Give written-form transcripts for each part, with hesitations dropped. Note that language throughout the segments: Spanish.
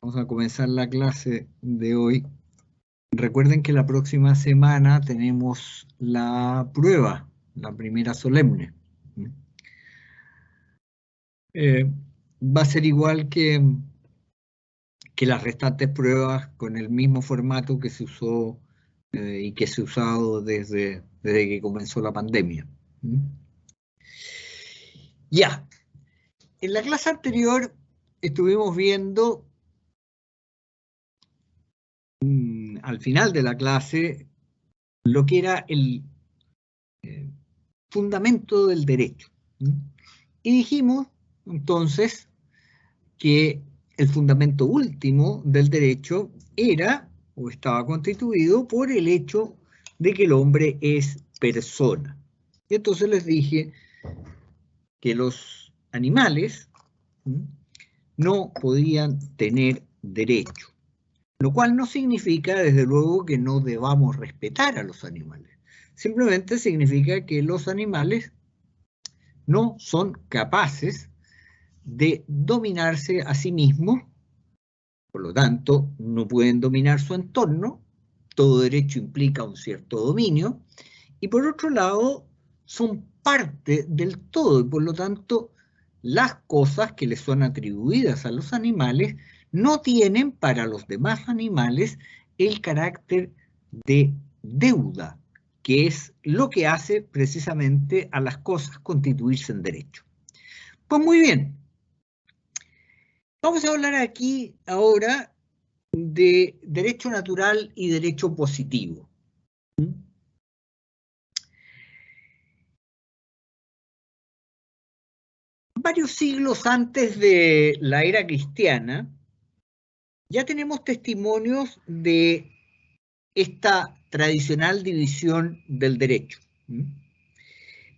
Vamos a comenzar la clase de hoy. Recuerden que la próxima semana tenemos la prueba, la primera solemne. Va a ser igual que las restantes pruebas, con el mismo formato que se usó y que se ha usado desde que comenzó la pandemia. Ya, en la clase anterior estuvimos viendo al final de la clase lo que era el fundamento del derecho. Y dijimos entonces que el fundamento último del derecho era o estaba constituido por el hecho de que el hombre es persona. Y entonces les dije que los animales no podían tener derecho, lo cual no significa, desde luego, que no debamos respetar a los animales. Simplemente significa que los animales no son capaces de dominarse a sí mismos, por lo tanto, no pueden dominar su entorno, todo derecho implica un cierto dominio, y por otro lado, son parte del todo, y por lo tanto, las cosas que les son atribuidas a los animales no tienen para los demás animales el carácter de deuda, que es lo que hace precisamente a las cosas constituirse en derecho. Pues muy bien, vamos a hablar aquí ahora de derecho natural y derecho positivo. Varios siglos antes de la era cristiana, ya tenemos testimonios de esta tradicional división del derecho.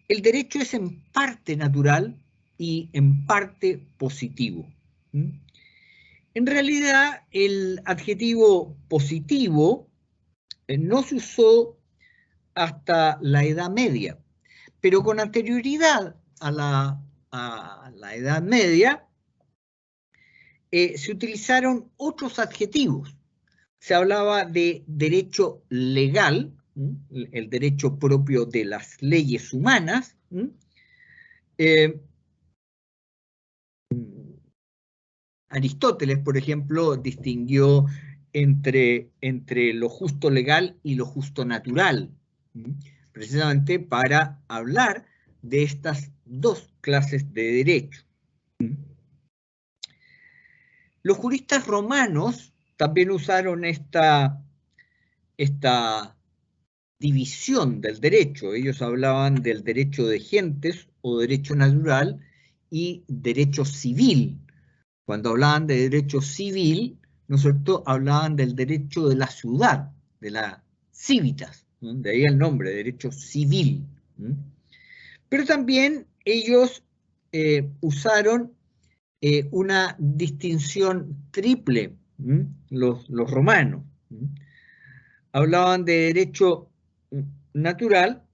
El derecho es en parte natural y en parte positivo. En realidad, el adjetivo positivo no se usó hasta la Edad Media, pero con anterioridad a la Edad Media se utilizaron otros adjetivos. Se hablaba de derecho legal, el derecho propio de las leyes humanas. Aristóteles, por ejemplo, distinguió entre lo justo legal y lo justo natural, precisamente para hablar de estas dos clases de derecho. Los juristas romanos también usaron esta división del derecho. Ellos hablaban del derecho de gentes o derecho natural y derecho civil. Cuando hablaban de derecho civil, ¿no es cierto?, hablaban del derecho de la ciudad, de la civitas, ¿no? De ahí el nombre, derecho civil. Pero también ellos usaron una distinción triple, los romanos. Hablaban de derecho natural,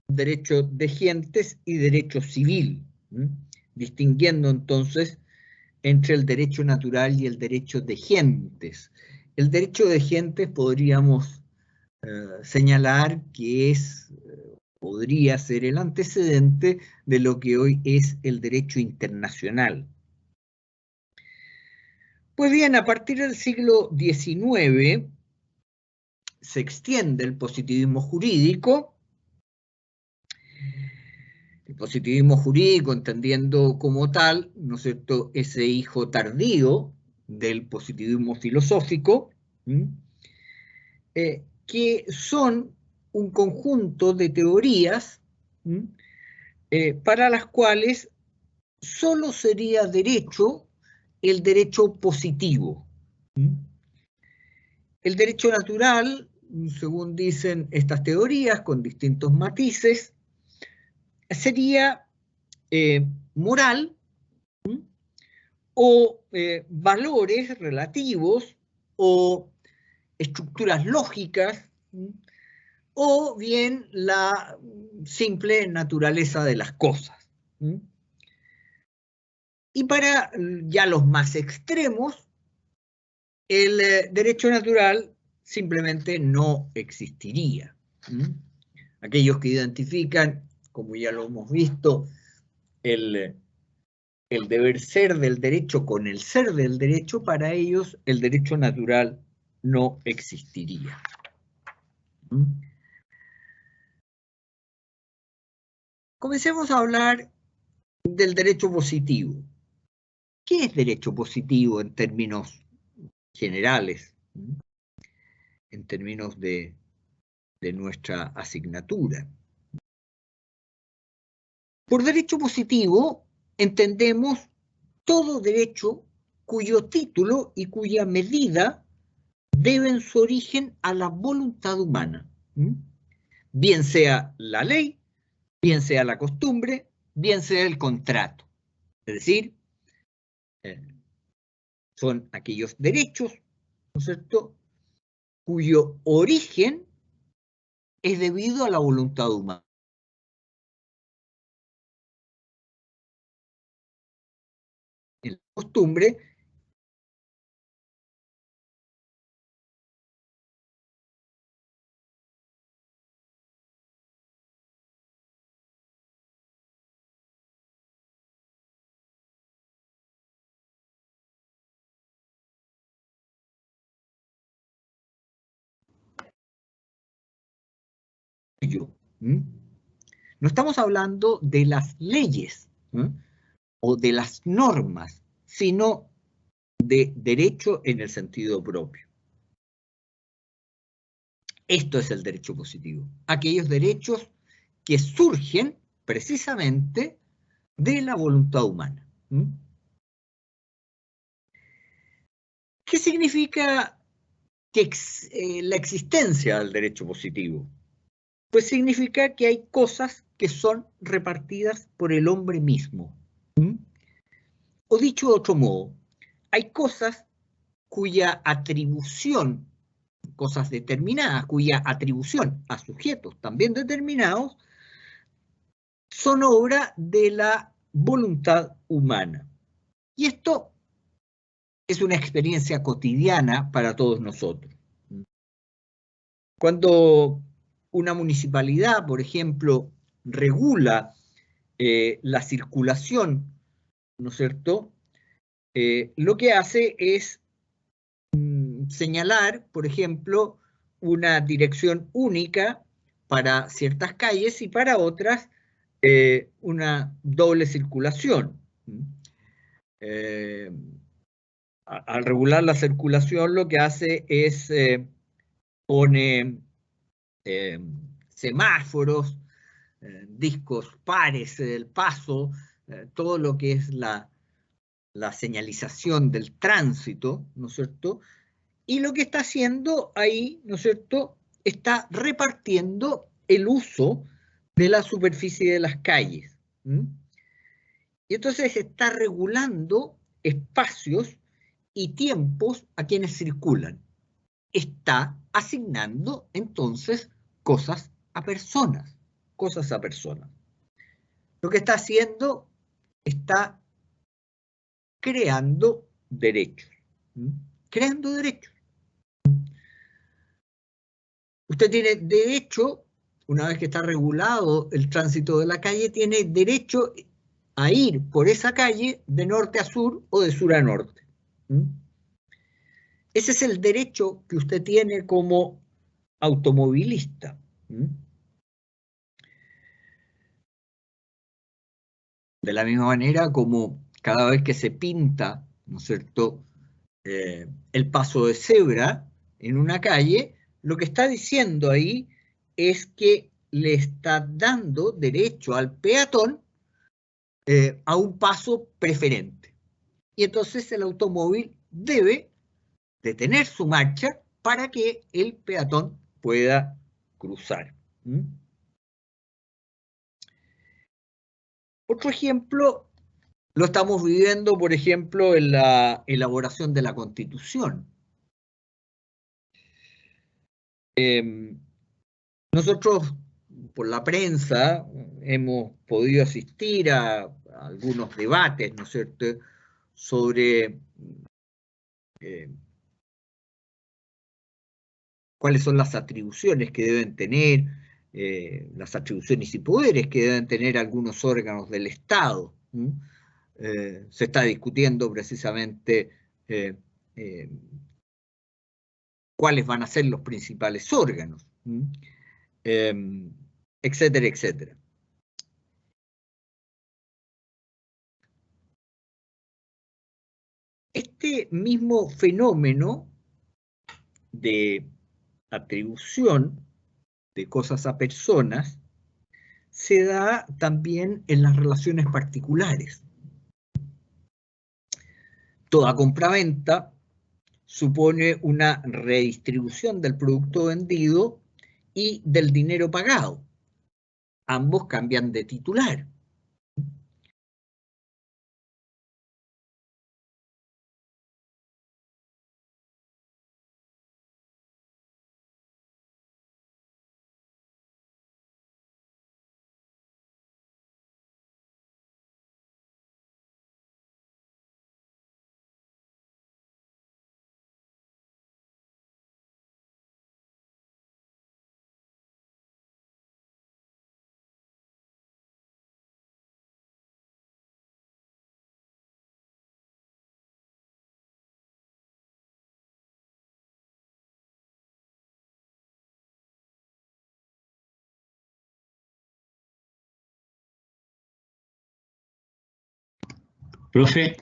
derecho de gentes y derecho civil, distinguiendo entonces entre el derecho natural y el derecho de gentes. El derecho de gentes podríamos señalar que podría ser el antecedente de lo que hoy es el derecho internacional. Pues bien, a partir del siglo XIX se extiende el positivismo jurídico. El positivismo jurídico, entendiendo como tal, ¿no es cierto?, ese hijo tardío del positivismo filosófico, que son un conjunto de teorías para las cuales solo sería derecho el derecho positivo. El derecho natural, según dicen estas teorías, con distintos matices, sería moral o valores relativos o estructuras lógicas o bien la simple naturaleza de las cosas. Y para ya los más extremos, el derecho natural simplemente no existiría. Aquellos que identifican, como ya lo hemos visto, el deber ser del derecho con el ser del derecho, para ellos el derecho natural no existiría. Comencemos a hablar del derecho positivo. ¿Qué es derecho positivo en términos generales? En términos de nuestra asignatura. Por derecho positivo entendemos todo derecho cuyo título y cuya medida deben su origen a la voluntad humana. Bien sea la ley, bien sea la costumbre, bien sea el contrato. Es decir, son aquellos derechos, ¿no es cierto?, cuyo origen es debido a la voluntad humana. En la costumbre, no estamos hablando de las leyes o de las normas, sino de derecho en el sentido propio. Esto es el derecho positivo. Aquellos derechos que surgen precisamente de la voluntad humana. ¿Qué significa la existencia del derecho positivo? Pues significa que hay cosas que son repartidas por el hombre mismo. O dicho de otro modo, hay cosas cuya atribución, cosas determinadas, cuya atribución a sujetos también determinados, son obra de la voluntad humana. Y esto es una experiencia cotidiana para todos nosotros. Cuando una municipalidad, por ejemplo, regula la circulación, ¿no es cierto?, lo que hace es señalar, por ejemplo, una dirección única para ciertas calles y para otras una doble circulación. Al regular la circulación, lo que hace es pone semáforos, discos pares del paso, todo lo que es la señalización del tránsito, ¿no es cierto? Y lo que está haciendo ahí, ¿no es cierto?, está repartiendo el uso de la superficie de las calles. Y entonces está regulando espacios y tiempos a quienes circulan. Está asignando entonces cosas a personas. Lo que está haciendo, está creando derechos. Creando derechos. Usted tiene derecho, una vez que está regulado el tránsito de la calle, tiene derecho a ir por esa calle de norte a sur o de sur a norte. Ese es el derecho que usted tiene como automovilista. De la misma manera como cada vez que se pinta, ¿no es cierto?, el paso de cebra en una calle, lo que está diciendo ahí es que le está dando derecho al peatón a un paso preferente. Y entonces el automóvil debe detener su marcha para que el peatón pueda cruzar. Otro ejemplo lo estamos viviendo, por ejemplo, en la elaboración de la Constitución. Nosotros, por la prensa, hemos podido asistir a algunos debates, ¿no es cierto?, sobre cuáles son las atribuciones que deben tener, las atribuciones y poderes que deben tener algunos órganos del Estado. Se está discutiendo precisamente cuáles van a ser los principales órganos, etcétera, etcétera. Este mismo fenómeno de atribución de cosas a personas se da también en las relaciones particulares. Toda compraventa supone una redistribución del producto vendido y del dinero pagado. Ambos cambian de titular. Profe.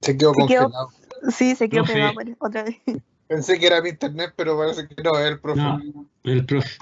Se quedó congelado. Sí, se quedó Profe. pegado otra vez. Pensé que era mi internet, pero parece que no, es el profe. No, el profe.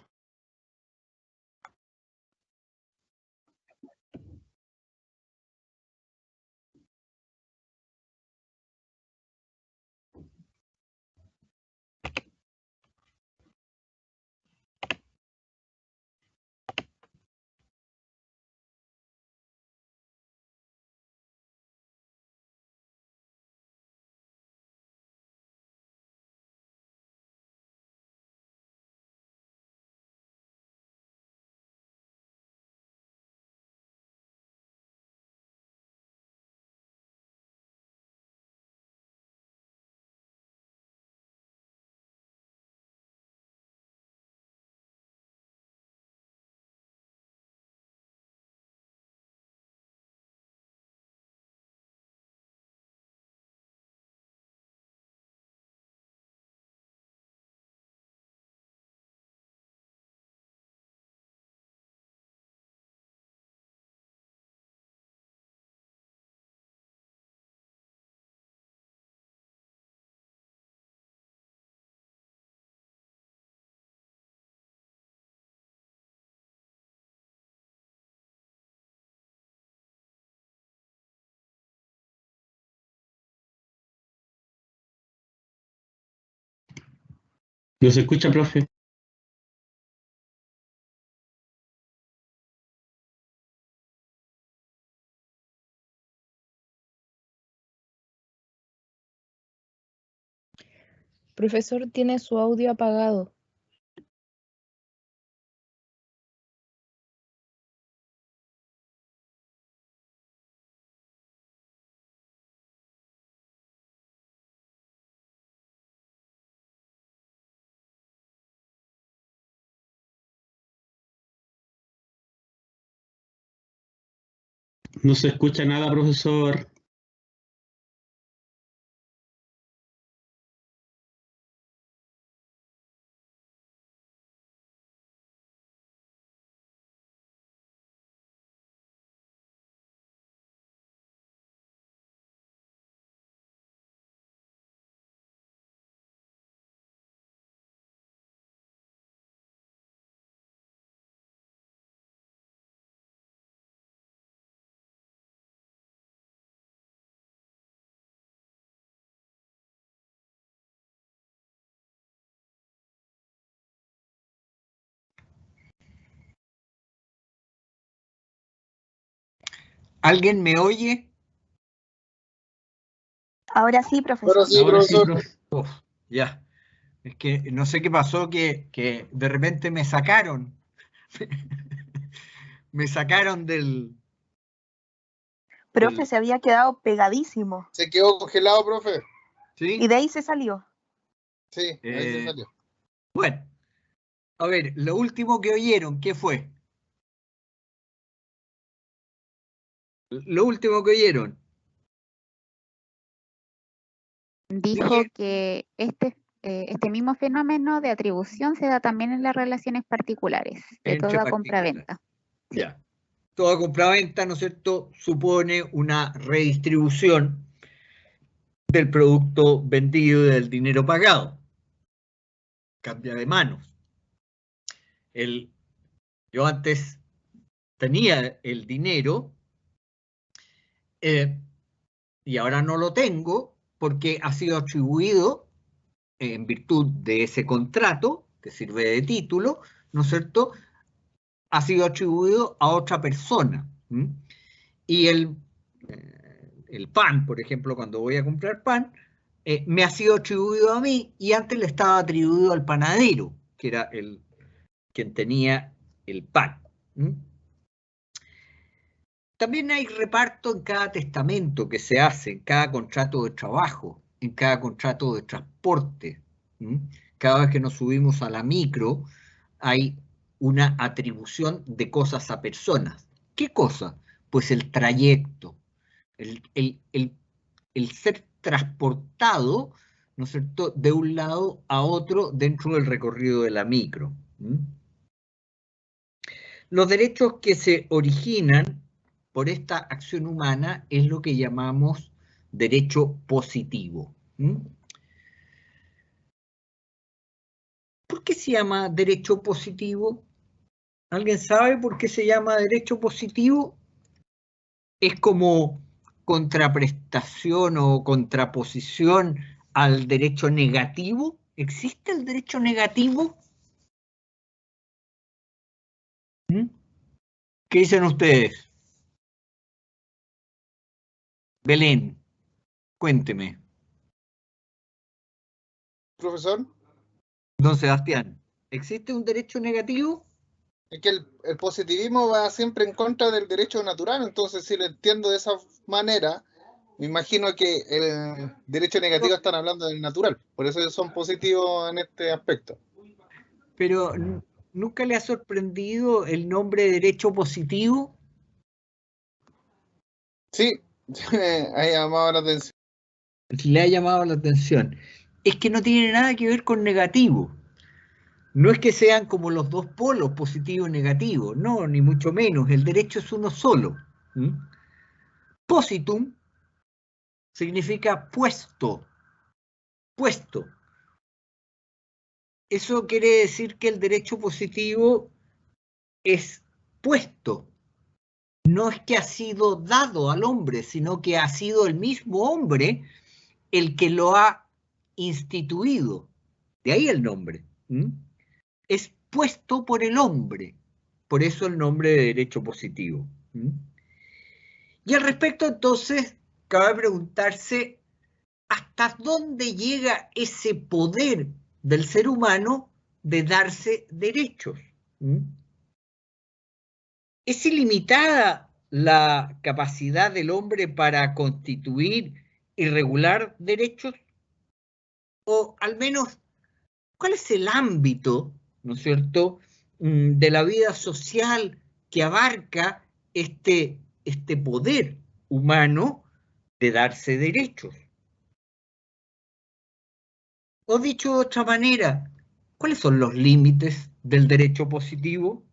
¿No se escucha, profe? Profesor, tiene su audio apagado. No se escucha nada, profesor. ¿Alguien me oye? Ahora sí, profesor. Ahora sí, Ahora sí, profesor. profe. Uf, ya. Es que no sé qué pasó, que de repente me sacaron. Me sacaron del... Profe, se había quedado pegadísimo. Se quedó congelado, profe. ¿Sí? Y de ahí se salió. Sí, ahí se salió. Bueno, a ver, lo último que oyeron, ¿qué fue? Lo último que oyeron. Dijo Dije- que este mismo fenómeno de atribución se da también en las relaciones particulares, de Entre toda particulares. compra-venta. Sí. Ya. Toda compraventa, ¿no es cierto?, supone una redistribución del producto vendido y del dinero pagado. Cambia de manos. Yo antes tenía el dinero y ahora no lo tengo porque ha sido atribuido en virtud de ese contrato que sirve de título, ¿no es cierto?, ha sido atribuido a otra persona. Y el pan, por ejemplo, cuando voy a comprar pan, me ha sido atribuido a mí y antes le estaba atribuido al panadero, que era quien tenía el pan. También hay reparto en cada testamento que se hace, en cada contrato de trabajo, en cada contrato de transporte. Cada vez que nos subimos a la micro, hay una atribución de cosas a personas. ¿Qué cosa? Pues el trayecto, el ser transportado, ¿no es cierto?, de un lado a otro dentro del recorrido de la micro. Los derechos que se originan por esta acción humana es lo que llamamos derecho positivo. ¿Por qué se llama derecho positivo? ¿Alguien sabe por qué se llama derecho positivo? Es como contraprestación o contraposición al derecho negativo. ¿Existe el derecho negativo? ¿Qué dicen ustedes? Belén, cuénteme. Profesor, Don Sebastián, ¿existe un derecho negativo? es que el positivismo va siempre en contra del derecho natural, entonces si lo entiendo de esa manera, me imagino que el derecho negativo están hablando del natural, por eso son positivos en este aspecto. Pero ¿nunca le ha sorprendido el nombre de derecho positivo? Sí, ha llamado la atención. Le ha llamado la atención. Es que no tiene nada que ver con negativo. No es que sean como los dos polos, positivo y negativo, no, ni mucho menos. El derecho es uno solo. Positum significa puesto, puesto. Eso quiere decir que el derecho positivo es puesto. No es que ha sido dado al hombre, sino que ha sido el mismo hombre el que lo ha instituido. De ahí el nombre. Es puesto por el hombre. Por eso el nombre de derecho positivo. Y al respecto, entonces, cabe preguntarse hasta dónde llega ese poder del ser humano de darse derechos. ¿Es ilimitada la capacidad del hombre para constituir y regular derechos? O al menos, ¿cuál es el ámbito, ¿no es cierto?, de la vida social que abarca este poder humano de darse derechos? O dicho de otra manera, ¿cuáles son los límites del derecho positivo?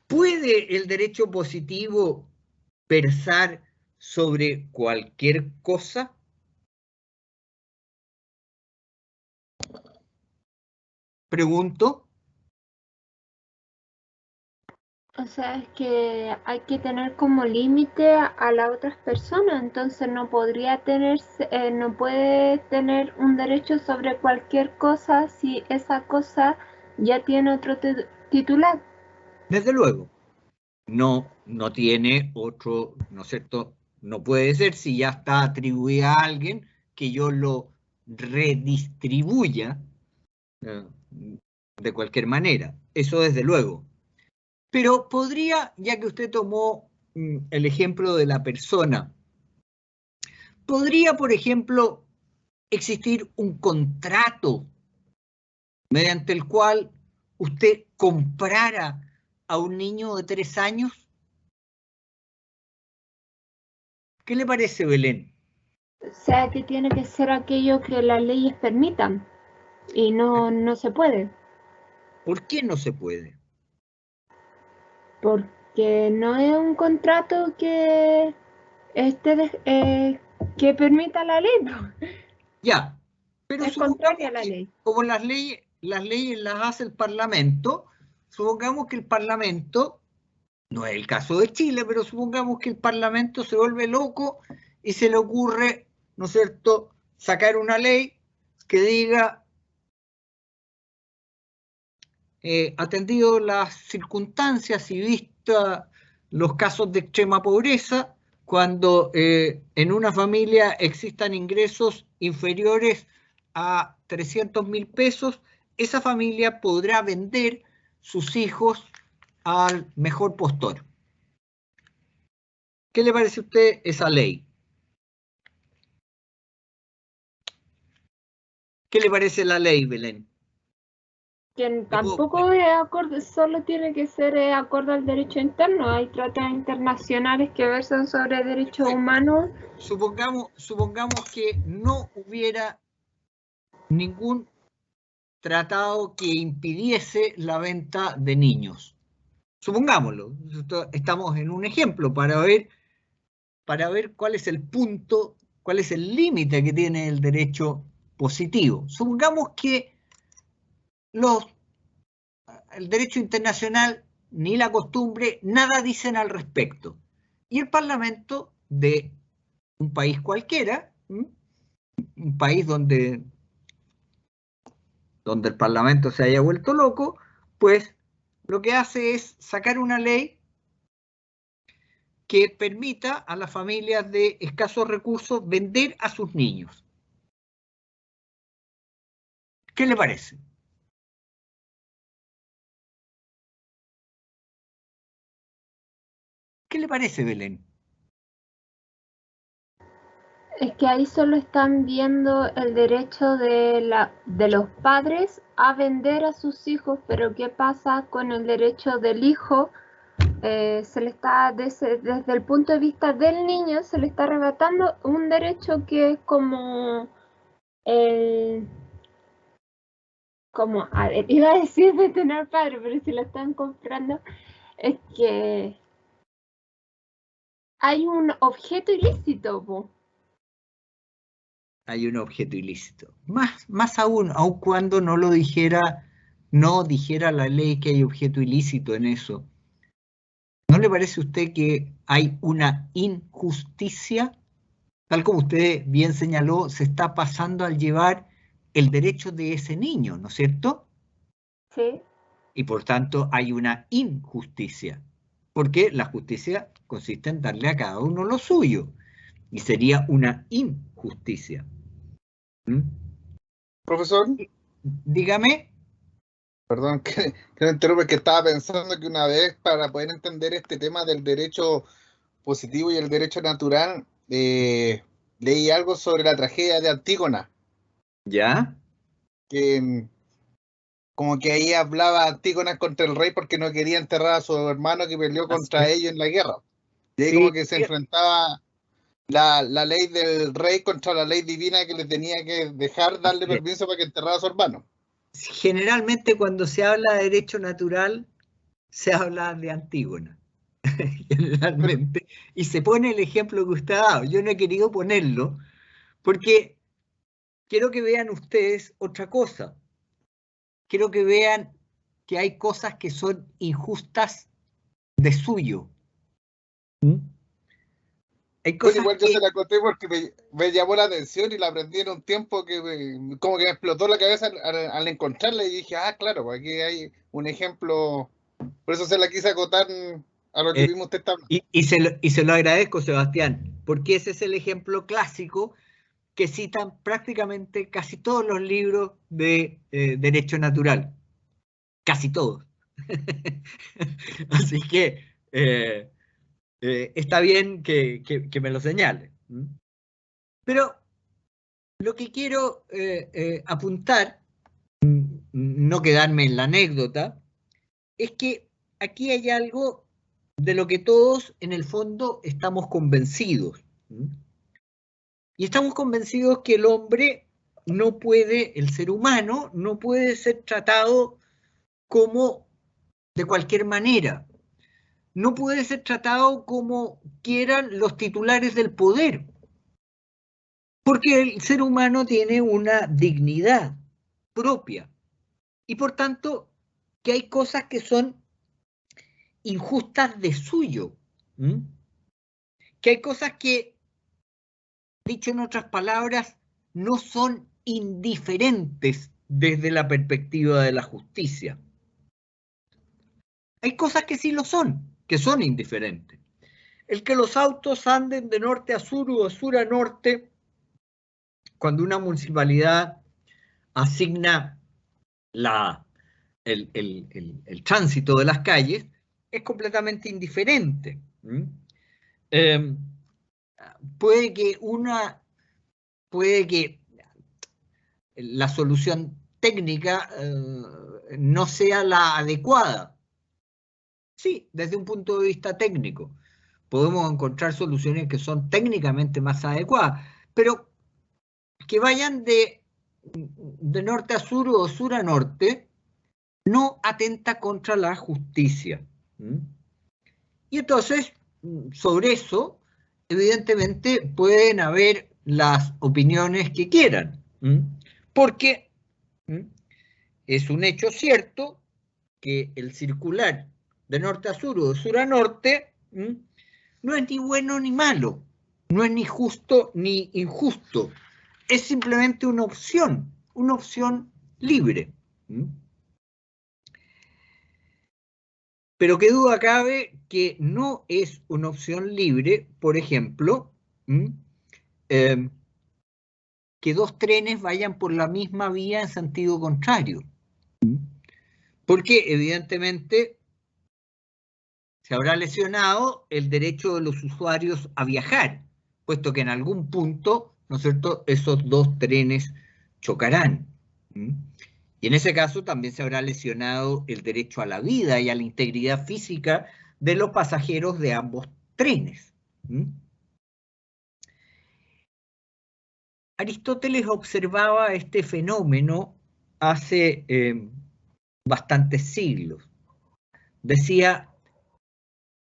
¿Puede el derecho positivo versar sobre cualquier cosa? Pregunto. O sea, es que hay que tener como límite a las otras personas, entonces no podría tener, no puede tener un derecho sobre cualquier cosa si esa cosa ya tiene otro titular. Desde luego, no tiene otro, ¿no es cierto? No puede ser si ya está atribuida a alguien que yo lo redistribuya de cualquier manera. Eso desde luego. Pero podría, ya que usted tomó el ejemplo de la persona, podría, por ejemplo, existir un contrato mediante el cual usted comprara a un niño de 3 años. ¿Qué le parece, Belén? O sea, que tiene que ser aquello que las leyes permitan y no se puede, ¿Por qué no se puede? porque no es un contrato que que permita la ley, ¿no? Ya, pero Es contraria a la que ley. como las leyes las hace el Parlamento, supongamos que el Parlamento, no es el caso de Chile, pero supongamos que el Parlamento se vuelve loco y se le ocurre, ¿no es cierto?, sacar una ley que diga, atendido las circunstancias y vista los casos de extrema pobreza, cuando en una familia existan ingresos inferiores a 300.000 pesos, esa familia podrá vender sus hijos al mejor postor. ¿Qué le parece a usted esa ley? ¿Qué le parece la ley, Belén? Que tampoco es acorde, solo tiene que ser acorde al derecho interno. Hay tratados internacionales que versan sobre derechos humanos. Supongamos que no hubiera ningún tratado que impidiese la venta de niños. Supongámoslo, estamos en un ejemplo para ver cuál es el punto, cuál es el límite que tiene el derecho positivo. Supongamos que el derecho internacional ni la costumbre nada dicen al respecto. Y el Parlamento de un país cualquiera, un país donde el Parlamento se haya vuelto loco, pues lo que hace es sacar una ley que permita a las familias de escasos recursos vender a sus niños. ¿Qué le parece? ¿Qué le parece, Belén? Es que ahí solo están viendo el derecho de los padres a vender a sus hijos, pero ¿qué pasa con el derecho del hijo? Se le está, desde el punto de vista del niño, se le está arrebatando un derecho que es como a ver, iba a decir de tener padre, pero si lo están comprando, es que hay un objeto ilícito, po. Hay un objeto ilícito. Más aún cuando no dijera la ley que hay objeto ilícito en eso. ¿No le parece a usted que hay una injusticia? Tal como usted bien señaló, se está pasando al llevar el derecho de ese niño, ¿no es cierto? Sí. Y por tanto hay una injusticia, porque la justicia consiste en darle a cada uno lo suyo, y sería una injusticia. Profesor, Dígame. perdón que me interrumpa, que estaba pensando que una vez, para poder entender este tema del derecho positivo y el derecho natural, leí algo sobre la tragedia de Antígona, ¿Ya? que como que ahí hablaba Antígona contra el rey porque no quería enterrar a su hermano que peleó contra ellos en la guerra. Y ahí Sí, como que se enfrentaba la ley del rey contra la ley divina que le tenía que dejar darle permiso para que enterrara a su hermano. generalmente cuando se habla de derecho natural, se habla de Antígona, generalmente, y se pone el ejemplo que usted ha dado. Yo no he querido ponerlo, porque quiero que vean ustedes otra cosa. Quiero que vean que hay cosas que son injustas de suyo. Hay cosas Igual yo se la conté porque me llamó la atención y la aprendí en un tiempo que como que me explotó la cabeza al encontrarla y dije, claro, aquí hay un ejemplo, por eso se la quise acotar a lo que vimos usted hablando. Y se lo agradezco, Sebastián, porque ese es el ejemplo clásico que citan prácticamente casi todos los libros de derecho natural. Casi todos. Así que está bien que me lo señale. Pero lo que quiero apuntar, no quedarme en la anécdota, es que aquí hay algo de lo que todos en el fondo estamos convencidos. Y estamos convencidos que el hombre no puede, el ser humano, no puede ser tratado como de cualquier manera. No puede ser tratado como quieran los titulares del poder. Porque el ser humano tiene una dignidad propia. Y por tanto, que hay cosas que son injustas de suyo. Que hay cosas que, dicho en otras palabras, no son indiferentes desde la perspectiva de la justicia. Hay cosas que sí lo son, que son indiferentes. El que los autos anden de norte a sur o de sur a norte, cuando una municipalidad asigna el tránsito de las calles, es completamente indiferente. Puede que la solución técnica no sea la adecuada. Sí, desde un punto de vista técnico. Podemos encontrar soluciones que son técnicamente más adecuadas, pero que vayan de norte a sur o sur a norte no atenta contra la justicia. Y entonces, sobre eso, evidentemente pueden haber las opiniones que quieran, porque es un hecho cierto que el circular de norte a sur o de sur a norte no es ni bueno ni malo, no es ni justo ni injusto, es simplemente una opción libre. Pero qué duda cabe que no es una opción libre, por ejemplo, que dos trenes vayan por la misma vía en sentido contrario. Porque evidentemente se habrá lesionado el derecho de los usuarios a viajar, puesto que en algún punto, ¿no es cierto?, esos dos trenes chocarán. Y en ese caso también se habrá lesionado el derecho a la vida y a la integridad física de los pasajeros de ambos trenes. Aristóteles observaba este fenómeno hace bastantes siglos. Decía,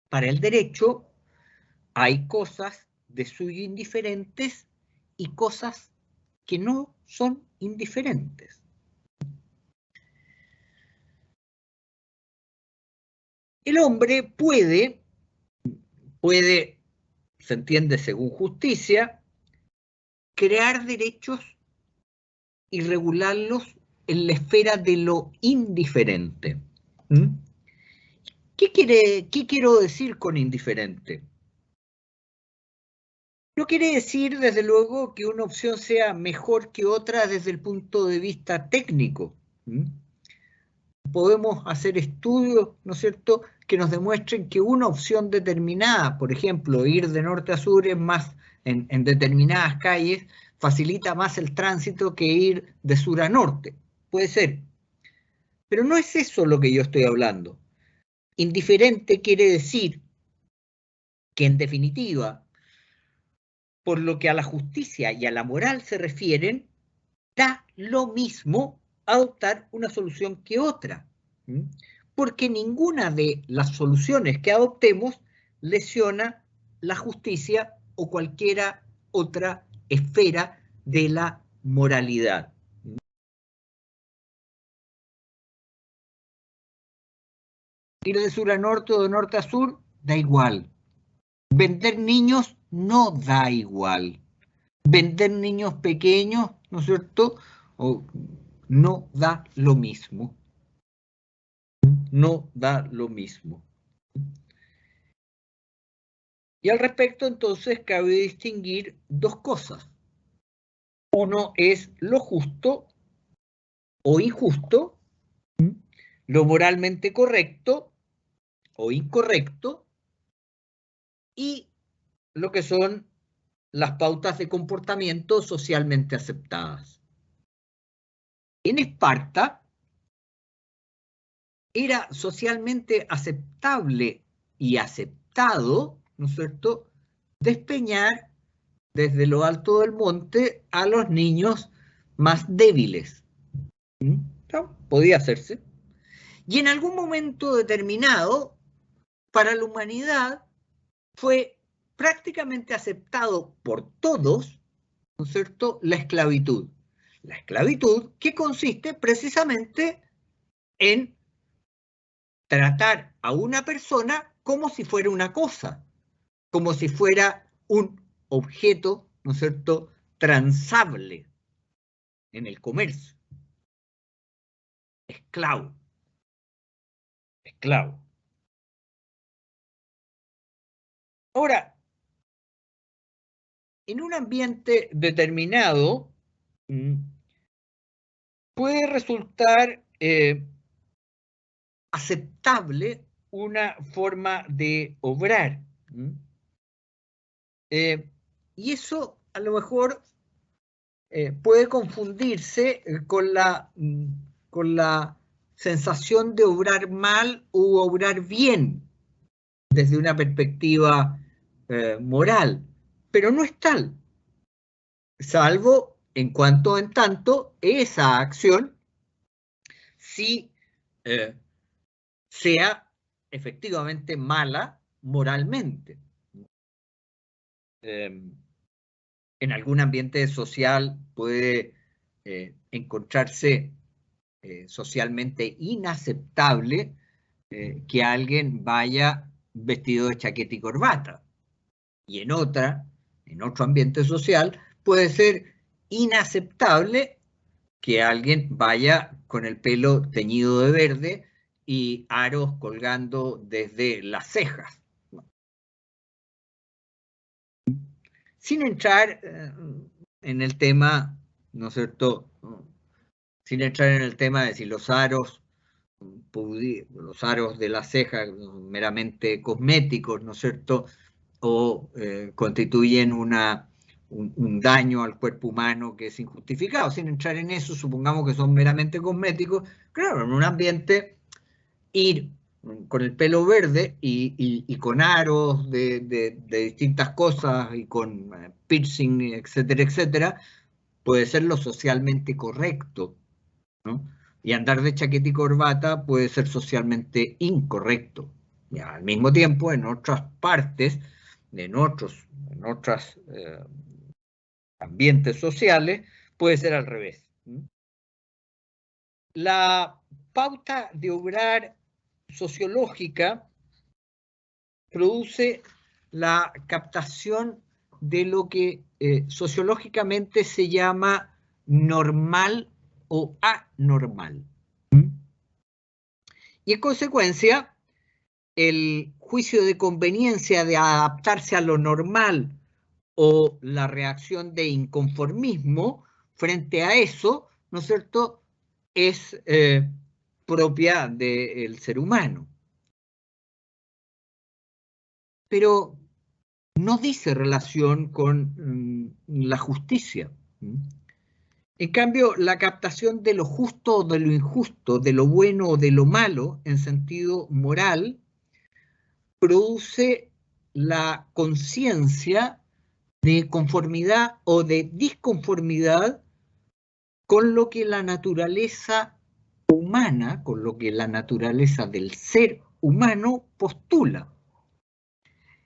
para el derecho hay cosas de suyo indiferentes y cosas que no son indiferentes. El hombre puede, se entiende según justicia, crear derechos y regularlos en la esfera de lo indiferente. ¿Qué quiero decir con indiferente? No quiere decir, desde luego, que una opción sea mejor que otra desde el punto de vista técnico. Podemos hacer estudios, ¿no es cierto?, que nos demuestren que una opción determinada, por ejemplo, ir de norte a sur es más en determinadas calles, facilita más el tránsito que ir de sur a norte. Puede ser. Pero no es eso lo que yo estoy hablando. Indiferente quiere decir que, en definitiva, por lo que a la justicia y a la moral se refieren, da lo mismo adoptar una solución que otra, porque ninguna de las soluciones que adoptemos lesiona la justicia o cualquiera otra esfera de la moralidad. Ir de sur a norte o de norte a sur da igual. Vender niños no da igual. Vender niños pequeños, ¿no es cierto?, no da lo mismo. No da lo mismo. Y al respecto, entonces, cabe distinguir dos cosas. Uno es lo justo o injusto, lo moralmente correcto o incorrecto y lo que son las pautas de comportamiento socialmente aceptadas. En Esparta era socialmente aceptable y aceptado, ¿no es cierto?, despeñar desde lo alto del monte a los niños más débiles. ¿No? Podía hacerse. Y en algún momento determinado, para la humanidad, fue prácticamente aceptado por todos, ¿no es cierto?, la esclavitud. La esclavitud que consiste precisamente en tratar a una persona como si fuera una cosa, como si fuera un objeto, ¿no es cierto?, transable en el comercio. Esclavo. Esclavo. Ahora, en un ambiente determinado, puede resultar aceptable una forma de obrar. Y eso a lo mejor puede confundirse con la sensación de obrar mal u obrar bien desde una perspectiva moral, pero no es tal, salvo en cuanto en tanto esa acción sí sea efectivamente mala moralmente. En algún ambiente social puede encontrarse socialmente inaceptable que alguien vaya vestido de chaqueta y corbata. Y en otro ambiente social puede ser inaceptable que alguien vaya con el pelo teñido de verde y aros colgando desde las cejas. Sin entrar en el tema, ¿no es cierto?, sin entrar en el tema de si los aros de las cejas meramente cosméticos, ¿no es cierto?, o constituyen un daño al cuerpo humano que es injustificado. Sin entrar en eso, supongamos que son meramente cosméticos. Claro, en un ambiente ir con el pelo verde y con aros de distintas cosas y con piercing, etcétera, etcétera, puede ser lo socialmente correcto, ¿no? Y andar de chaqueta y corbata puede ser socialmente incorrecto. Y al mismo tiempo, en otras partes, en otros ambientes sociales, puede ser al revés. La pauta de obrar sociológica produce la captación de lo que sociológicamente se llama normal o anormal. Y en consecuencia, el juicio de conveniencia de adaptarse a lo normal o la reacción de inconformismo frente a eso, ¿no es cierto?, es propia del ser humano. Pero no dice relación con la justicia. En cambio, la captación de lo justo o de lo injusto, de lo bueno o de lo malo, en sentido moral, produce la conciencia de conformidad o de disconformidad con lo que la naturaleza humana, con lo que la naturaleza del ser humano postula.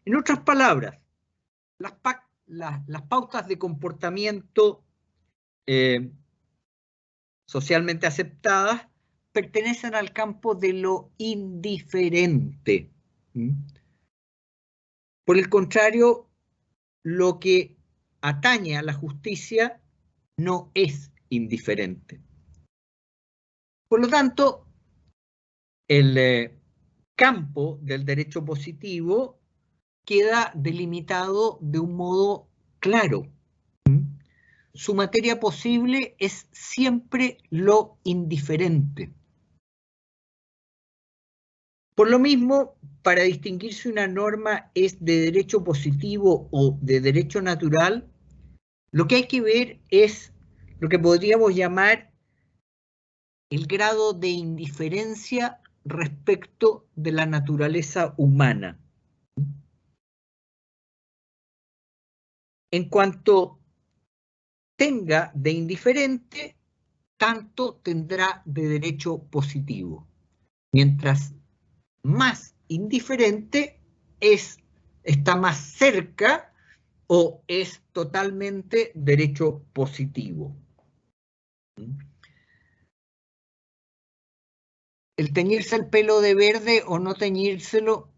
En otras palabras, las pautas de comportamiento socialmente aceptadas pertenecen al campo de lo indiferente. Por el contrario, lo que atañe a la justicia no es indiferente. Por lo tanto, el campo del derecho positivo queda delimitado de un modo claro. Su materia posible es siempre lo indiferente. Por lo mismo, para distinguir si una norma es de derecho positivo o de derecho natural, lo que hay que ver es lo que podríamos llamar el grado de indiferencia respecto de la naturaleza humana. En cuanto tenga de indiferente, tanto tendrá de derecho positivo. Mientras más indiferente está más cerca o es totalmente derecho positivo. El teñirse el pelo de verde o no teñírselo,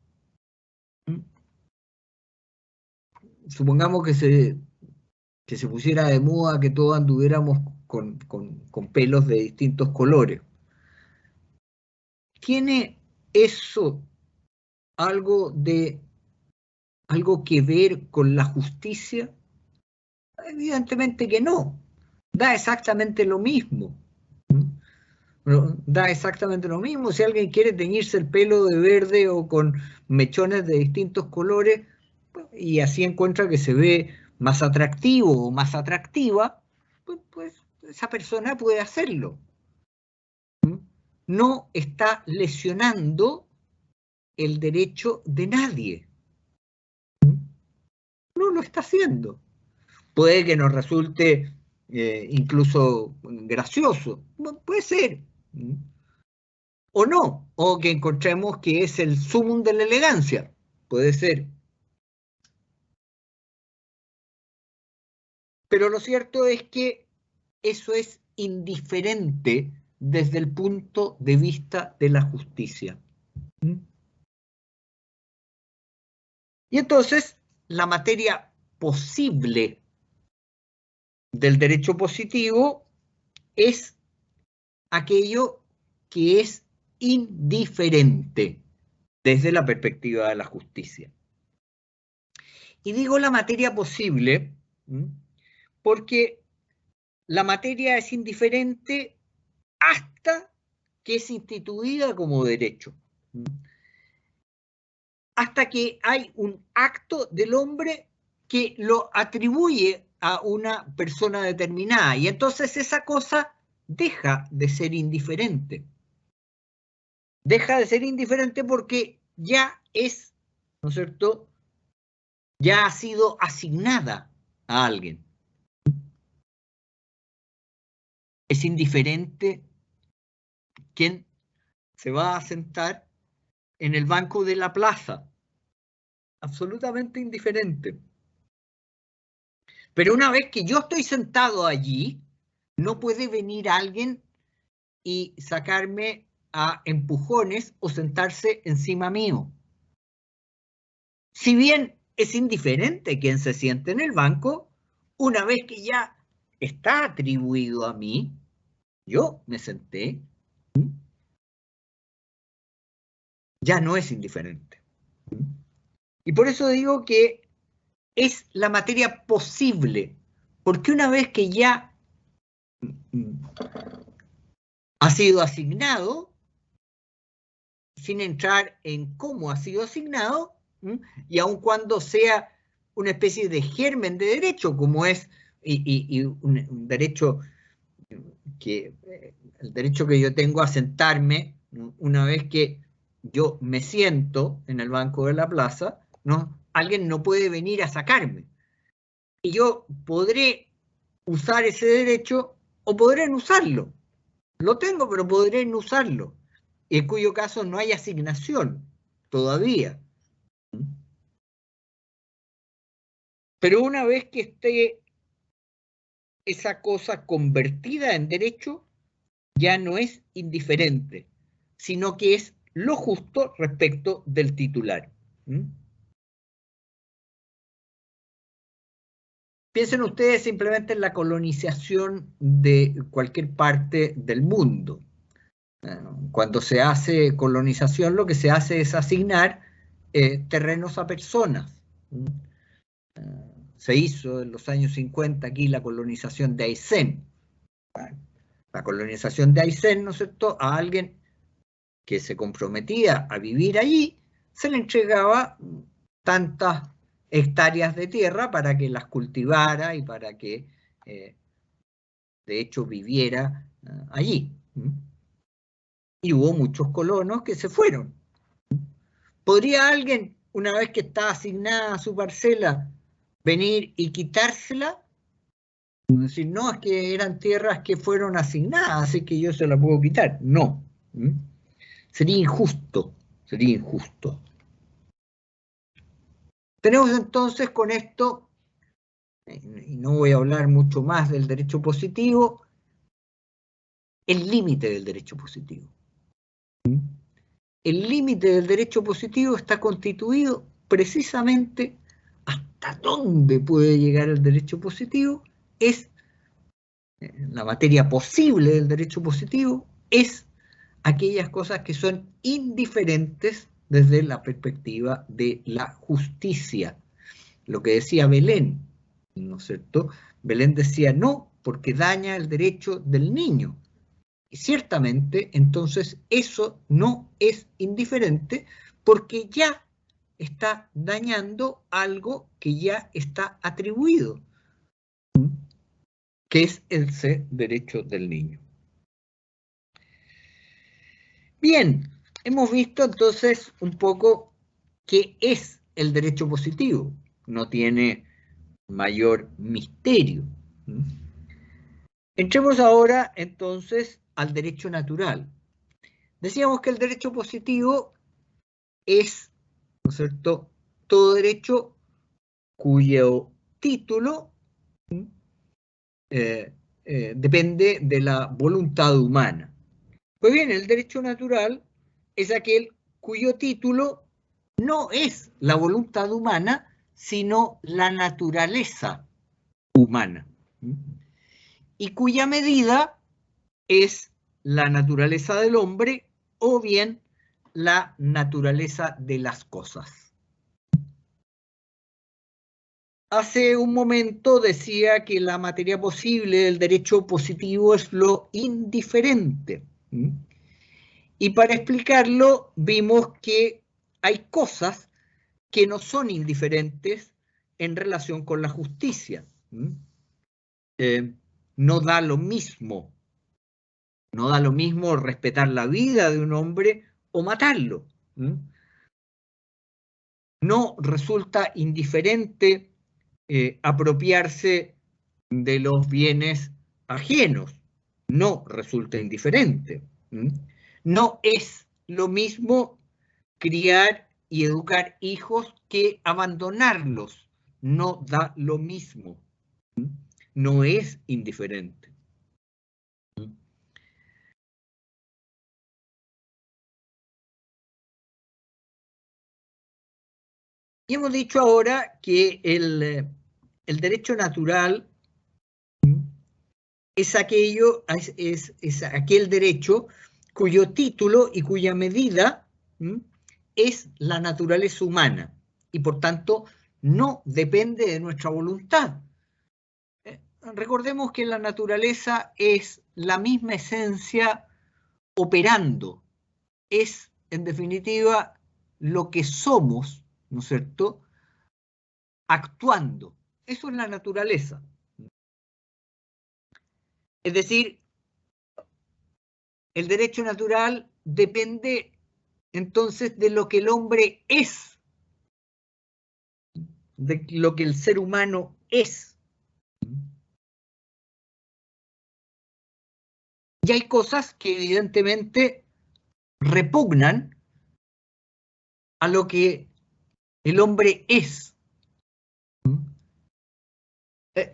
supongamos que se pusiera de moda que todos anduviéramos con pelos de distintos colores. ¿Tiene eso algo que ver con la justicia? Evidentemente que no. Da exactamente lo mismo. Da exactamente lo mismo. Si alguien quiere teñirse el pelo de verde o con mechones de distintos colores y así encuentra que se ve más atractivo o más atractiva, pues esa persona puede hacerlo. No está lesionando el derecho de nadie. No lo está haciendo. Puede que nos resulte incluso gracioso. Puede ser. O no. O que encontremos que es el sumum de la elegancia. Puede ser. Pero lo cierto es que eso es indiferente desde el punto de vista de la justicia. Y entonces, la materia posible del derecho positivo es aquello que es indiferente desde la perspectiva de la justicia. Y digo la materia posible porque la materia es indiferente hasta que es instituida como derecho. Hasta que hay un acto del hombre que lo atribuye a una persona determinada. Y entonces esa cosa deja de ser indiferente. Deja de ser indiferente porque ya es, ¿no es cierto?, ya ha sido asignada a alguien. Es indiferente quién se va a sentar en el banco de la plaza. Absolutamente indiferente. Pero una vez que yo estoy sentado allí, no puede venir alguien y sacarme a empujones o sentarse encima mío. Si bien es indiferente quién se siente en el banco, una vez que ya está atribuido a mí, yo me senté, ya no es indiferente. Y por eso digo que es la materia posible, porque una vez que ya ha sido asignado, sin entrar en cómo ha sido asignado, y aun cuando sea una especie de germen de derecho, como es y un derecho que el derecho que yo tengo a sentarme, una vez que yo me siento en el banco de la plaza, ¿no? Alguien no puede venir a sacarme. Y yo podré usar ese derecho o podré no usarlo. Lo tengo, pero podré no usarlo. En cuyo caso no hay asignación todavía. Pero una vez que esté esa cosa convertida en derecho, ya no es indiferente, sino que es lo justo respecto del titular. Piensen ustedes simplemente en la colonización de cualquier parte del mundo. Cuando se hace colonización, lo que se hace es asignar terrenos a personas. Se hizo en los años 50 aquí la colonización de Aysén. La colonización de Aysén, ¿no es cierto?, a alguien que se comprometía a vivir allí, se le entregaba tantas hectáreas de tierra para que las cultivara y para que, de hecho, viviera allí. Y hubo muchos colonos que se fueron. ¿Podría alguien, una vez que está asignada su parcela, venir y quitársela? Decir, no, es que eran tierras que fueron asignadas, así que yo se la puedo quitar. No. Sería injusto, sería injusto. Tenemos entonces con esto, y no voy a hablar mucho más del derecho positivo, el límite del derecho positivo. El límite del derecho positivo está constituido precisamente hasta dónde puede llegar el derecho positivo, es la materia posible del derecho positivo, es aquellas cosas que son indiferentes desde la perspectiva de la justicia. Lo que decía Belén, ¿no es cierto? Belén decía no, porque daña el derecho del niño. Y ciertamente, entonces, eso no es indiferente porque ya está dañando algo que ya está atribuido, que es ese derecho del niño. Bien, hemos visto entonces un poco qué es el derecho positivo. No tiene mayor misterio. Entremos ahora entonces al derecho natural. Decíamos que el derecho positivo es, ¿no es cierto?, todo derecho cuyo título depende de la voluntad humana. Pues bien, el derecho natural es aquel cuyo título no es la voluntad humana, sino la naturaleza humana, y cuya medida es la naturaleza del hombre o bien la naturaleza de las cosas. Hace un momento decía que la materia posible del derecho positivo es lo indiferente. Y para explicarlo vimos que hay cosas que no son indiferentes en relación con la justicia. No da lo mismo. No da lo mismo respetar la vida de un hombre o matarlo. No resulta indiferente apropiarse de los bienes ajenos. No resulta indiferente. No es lo mismo criar y educar hijos que abandonarlos. No da lo mismo. No es indiferente. Y hemos dicho ahora que el derecho natural es aquel derecho cuyo título y cuya medida es la naturaleza humana y por tanto no depende de nuestra voluntad. Recordemos que la naturaleza es la misma esencia operando, es en definitiva lo que somos, ¿no es cierto?, actuando. Eso es la naturaleza. Es decir, el derecho natural depende entonces de lo que el hombre es, de lo que el ser humano es. Y hay cosas que evidentemente repugnan a lo que el hombre es.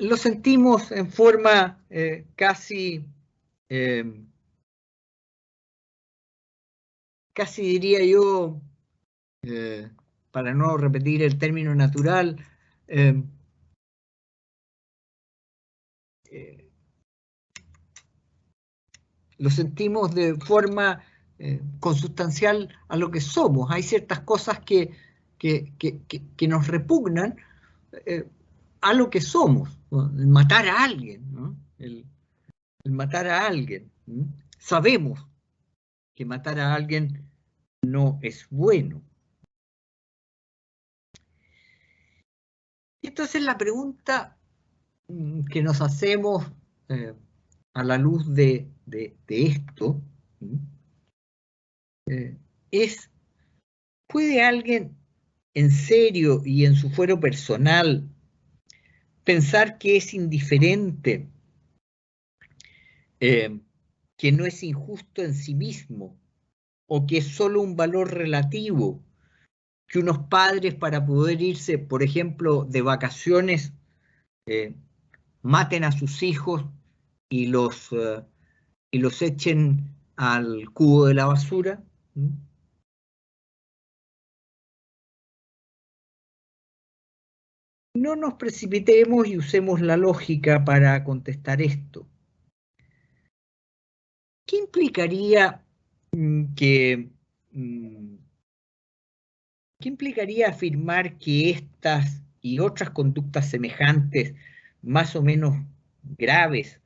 Lo sentimos en forma casi diría yo, para no repetir el término natural, lo sentimos de forma consustancial a lo que somos. Hay ciertas cosas que nos repugnan a lo que somos. El matar a alguien, ¿no? El matar a alguien. Sabemos que matar a alguien no es bueno. Entonces la pregunta que nos hacemos a la luz de esto es, ¿puede alguien en serio y en su fuero personal pensar que es indiferente, que no es injusto en sí mismo, o que es solo un valor relativo, que unos padres para poder irse, por ejemplo, de vacaciones, maten a sus hijos y los echen al cubo de la basura? No nos precipitemos y usemos la lógica para contestar esto. ¿Qué implicaría ¿qué implicaría afirmar que estas y otras conductas semejantes, más o menos graves,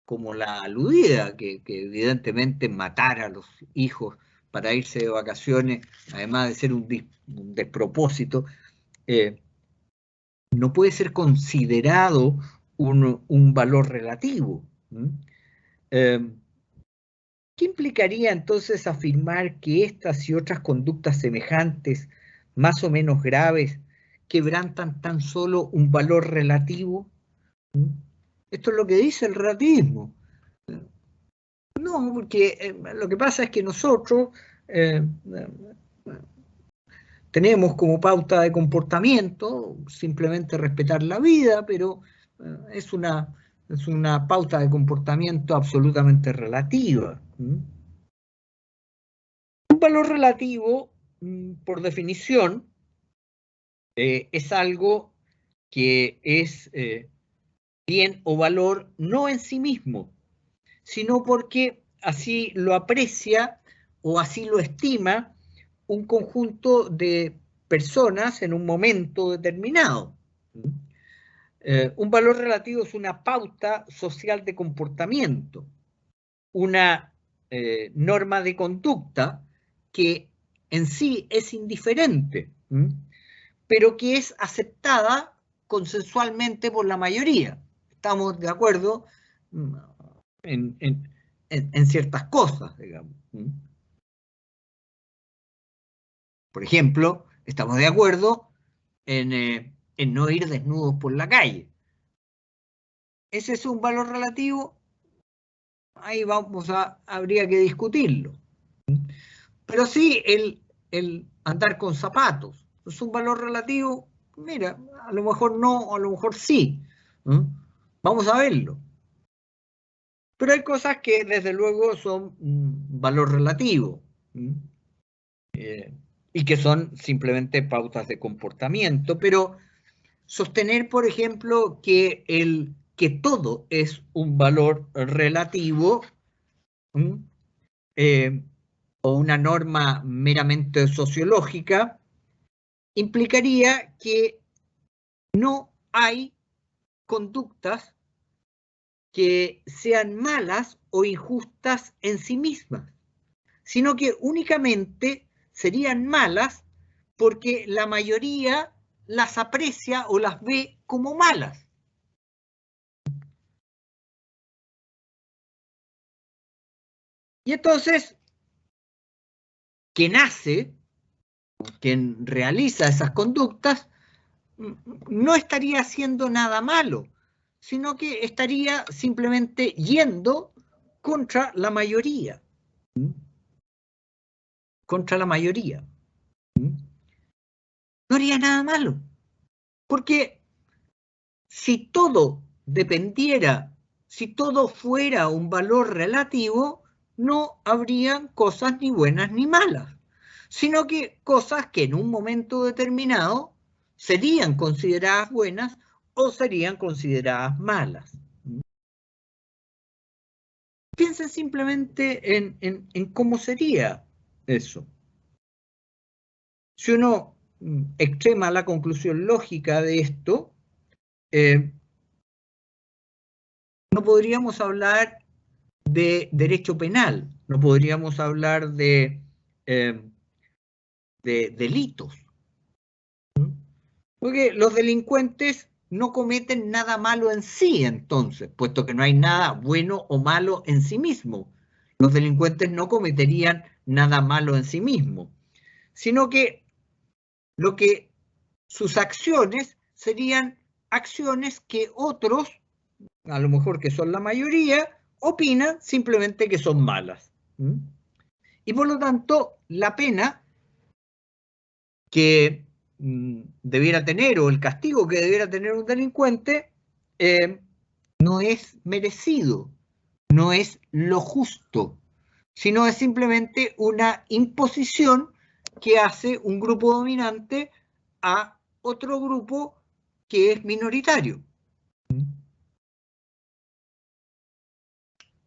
como la aludida, que evidentemente matar a los hijos para irse de vacaciones, además de ser un despropósito, no puede ser considerado un valor relativo? ¿Qué implicaría entonces afirmar que estas y otras conductas semejantes, más o menos graves, quebrantan tan solo un valor relativo? Esto es lo que dice el relativismo. No, porque lo que pasa es que nosotros tenemos como pauta de comportamiento simplemente respetar la vida, pero es una pauta de comportamiento absolutamente relativa. Un valor relativo, por definición, es algo que es bien o valor no en sí mismo, sino porque así lo aprecia o así lo estima un conjunto de personas en un momento determinado. Un valor relativo es una pauta social de comportamiento, una norma de conducta que en sí es indiferente, pero que es aceptada consensualmente por la mayoría. Estamos de acuerdo en ciertas cosas, digamos. Por ejemplo, estamos de acuerdo en no ir desnudos por la calle. ¿Ese es un valor relativo? Ahí habría que discutirlo. Pero sí, el andar con zapatos es un valor relativo. Mira, a lo mejor no, a lo mejor sí. Vamos a verlo. Pero hay cosas que desde luego son valor relativo y que son simplemente pautas de comportamiento. Pero sostener, por ejemplo, que todo es un valor relativo o una norma meramente sociológica implicaría que no hay conductas que sean malas o injustas en sí mismas, sino que únicamente serían malas porque la mayoría las aprecia o las ve como malas. Y entonces, quien realiza esas conductas, no estaría haciendo nada malo, sino que estaría simplemente yendo contra la mayoría. Contra la mayoría. No haría nada malo. Porque si todo dependiera, si todo fuera un valor relativo, no habrían cosas ni buenas ni malas, sino que cosas que en un momento determinado serían consideradas buenas o serían consideradas malas. Piensen simplemente en cómo sería eso. Si uno extrema la conclusión lógica de esto, no podríamos hablar de derecho penal, No podríamos hablar de delitos. Porque los delincuentes no cometen nada malo en sí, entonces, puesto que no hay nada bueno o malo en sí mismo. Los delincuentes no cometerían nada malo en sí mismo, sino que sus acciones serían acciones que otros, a lo mejor que son la mayoría, opinan simplemente que son malas. Y por lo tanto, la pena que debiera tener, o el castigo que debiera tener un delincuente, no es merecido, no es lo justo, sino es simplemente una imposición que hace un grupo dominante a otro grupo que es minoritario.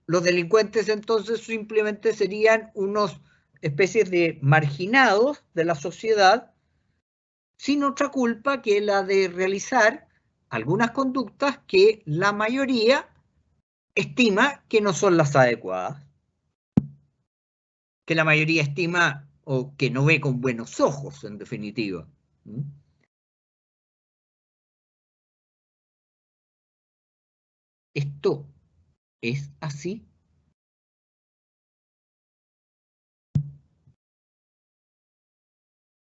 Los delincuentes entonces simplemente serían unos especies de marginados de la sociedad, sin otra culpa que la de realizar algunas conductas que la mayoría estima que no son las adecuadas, que la mayoría estima o que no ve con buenos ojos, en definitiva. ¿Esto es así?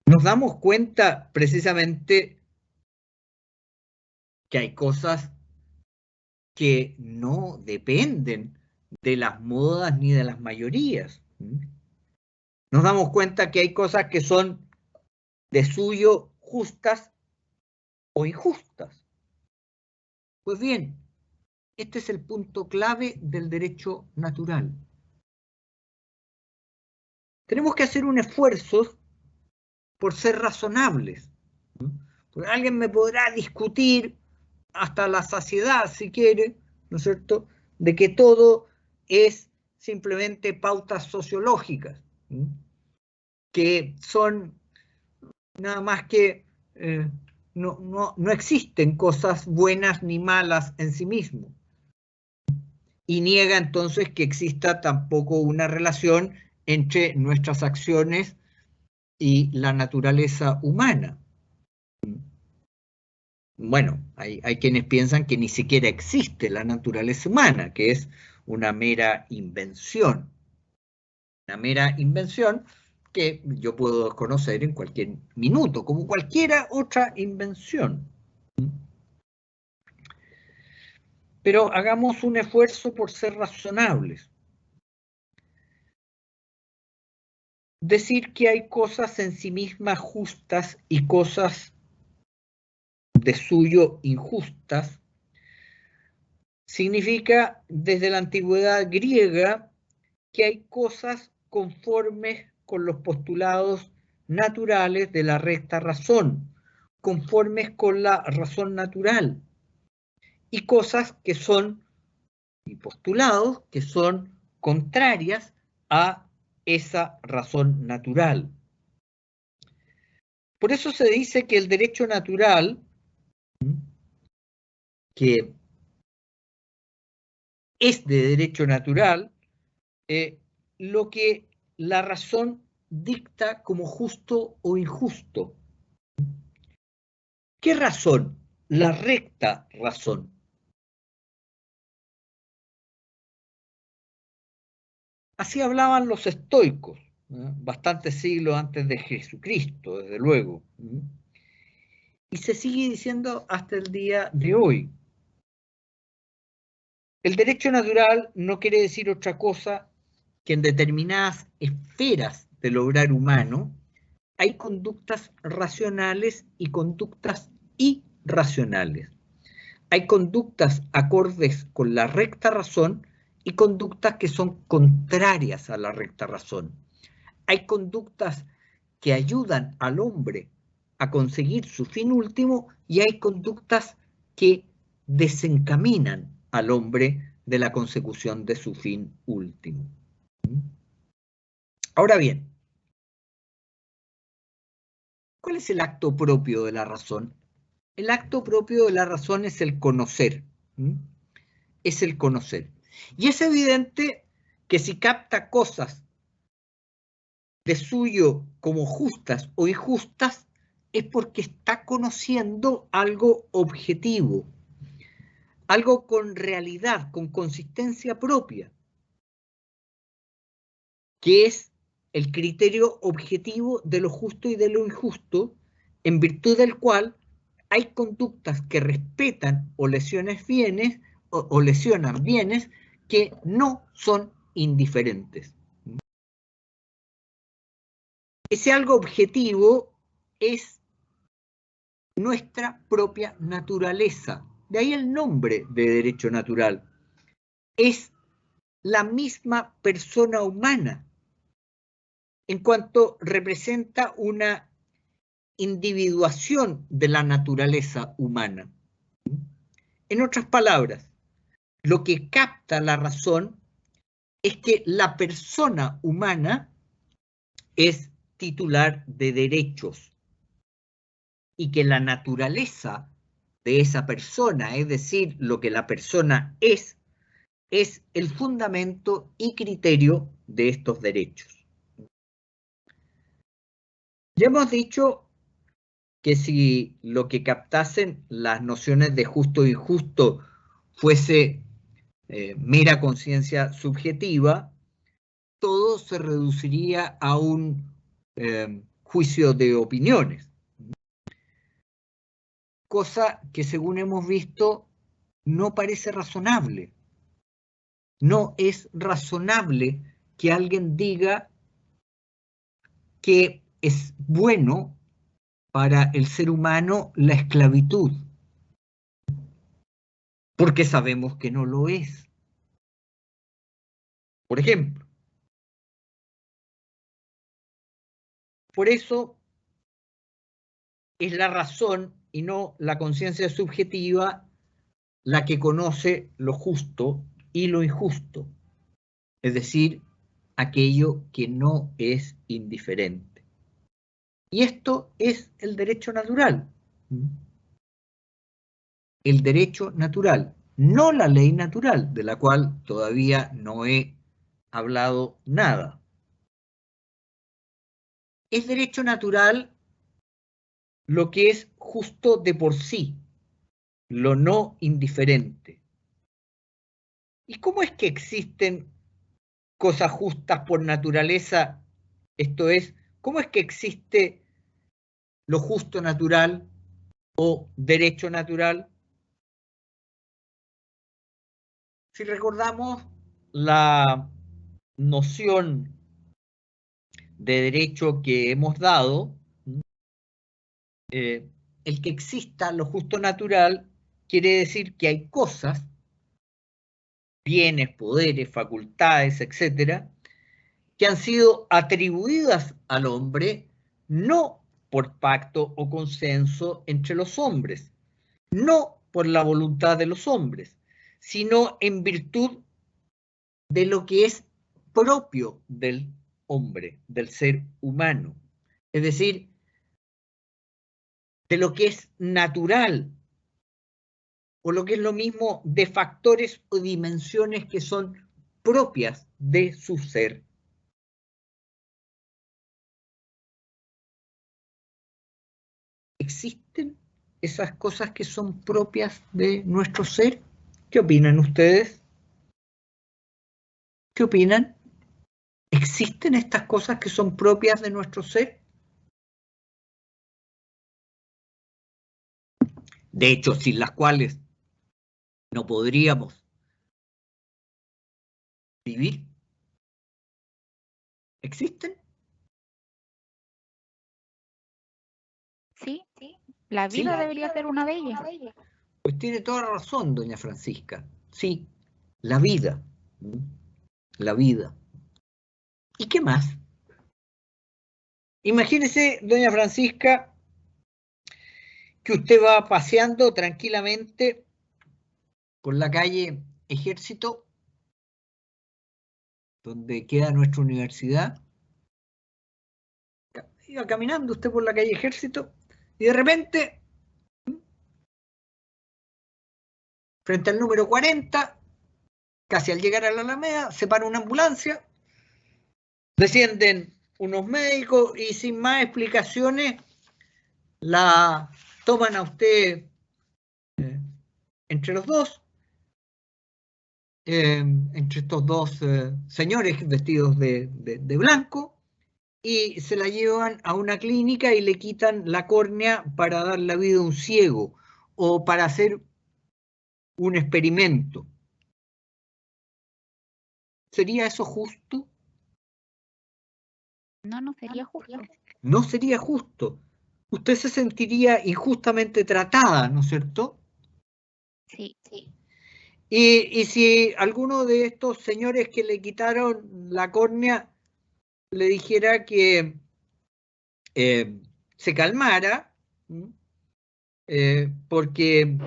Nos damos cuenta precisamente que hay cosas que no dependen de las modas ni de las mayorías. Nos damos cuenta que hay cosas que son de suyo justas o injustas. Pues bien, este es el punto clave del derecho natural. Tenemos que hacer un esfuerzo por ser razonables. Porque alguien me podrá discutir hasta la saciedad, si quiere, ¿no es cierto?, de que todo es simplemente pautas sociológicas, que son nada más que no existen cosas buenas ni malas en sí mismo. Y niega entonces que exista tampoco una relación entre nuestras acciones y la naturaleza humana. Bueno, hay quienes piensan que ni siquiera existe la naturaleza humana, que es una mera invención. Una mera invención que yo puedo conocer en cualquier minuto, como cualquiera otra invención. Pero hagamos un esfuerzo por ser razonables. Decir que hay cosas en sí mismas justas y cosas de suyo injustas significa desde la antigüedad griega que hay cosas conformes con los postulados naturales de la recta razón, conformes con la razón natural, y cosas que son, y postulados que son contrarias a esa razón natural. Por eso se dice que el derecho natural, que es de derecho natural, lo que la razón dicta como justo o injusto. ¿Qué razón? La recta razón. Así hablaban los estoicos, bastantes siglos antes de Jesucristo, desde luego. Y se sigue diciendo hasta el día de hoy. El derecho natural no quiere decir otra cosa que en determinadas esferas del obrar humano hay conductas racionales y conductas irracionales. Hay conductas acordes con la recta razón y conductas que son contrarias a la recta razón. Hay conductas que ayudan al hombre a conseguir su fin último y hay conductas que desencaminan al hombre de la consecución de su fin último. Ahora bien, ¿cuál es el acto propio de la razón? El acto propio de la razón es el conocer. Es el conocer. Y es evidente que si capta cosas de suyo como justas o injustas, es porque está conociendo algo objetivo, algo con realidad, con consistencia propia, que es el criterio objetivo de lo justo y de lo injusto, en virtud del cual hay conductas que respetan o lesionan bienes que no son indiferentes. Ese algo objetivo es nuestra propia naturaleza. De ahí el nombre de derecho natural. Es la misma persona humana, en cuanto representa una individuación de la naturaleza humana. En otras palabras, lo que capta la razón es que la persona humana es titular de derechos y que la naturaleza de esa persona, es decir, lo que la persona es el fundamento y criterio de estos derechos. Ya hemos dicho que si lo que captasen las nociones de justo e injusto fuese mera conciencia subjetiva, todo se reduciría a un juicio de opiniones. Cosa que, según hemos visto, no parece razonable. No es razonable que alguien diga que es bueno para el ser humano la esclavitud, porque sabemos que no lo es. Por ejemplo, por eso es la razón y no la conciencia subjetiva la que conoce lo justo y lo injusto, es decir, aquello que no es indiferente. Y esto es el derecho natural. El derecho natural, no la ley natural, de la cual todavía no he hablado nada. Es derecho natural lo que es justo de por sí, lo no indiferente. ¿Y cómo es que existen cosas justas por naturaleza? Esto es, ¿cómo es que existe lo justo natural o derecho natural? Si recordamos la noción de derecho que hemos dado, el que exista lo justo natural quiere decir que hay cosas, bienes, poderes, facultades, etcétera, que han sido atribuidas al hombre no por pacto o consenso entre los hombres, no por la voluntad de los hombres, sino en virtud de lo que es propio del hombre, del ser humano. Es decir, de lo que es natural, o lo que es lo mismo, de factores o dimensiones que son propias de su ser. ¿Existen esas cosas que son propias de nuestro ser? ¿Qué opinan ustedes? ¿Qué opinan? ¿Existen estas cosas que son propias de nuestro ser? De hecho, sin las cuales no podríamos vivir. ¿Existen? Sí, la vida Sí. debería ser una de ellas. Pues tiene toda razón, doña Francisca. Sí, la vida. La vida. ¿Y qué más? Imagínese, doña Francisca, que usted va paseando tranquilamente por la calle Ejército, donde queda nuestra universidad. Iba caminando usted por la calle Ejército y de repente, frente al número 40, casi al llegar a la Alameda, se para una ambulancia, descienden unos médicos y sin más explicaciones la toman a usted entre los dos, entre estos dos señores vestidos de blanco, y se la llevan a una clínica y le quitan la córnea para dar la vida a un ciego o para hacer un experimento. ¿Sería eso justo? No, no sería justo. No sería justo. Usted se sentiría injustamente tratada, ¿no es cierto? Sí, sí. Y si alguno de estos señores que le quitaron la córnea le dijera que se calmara, porque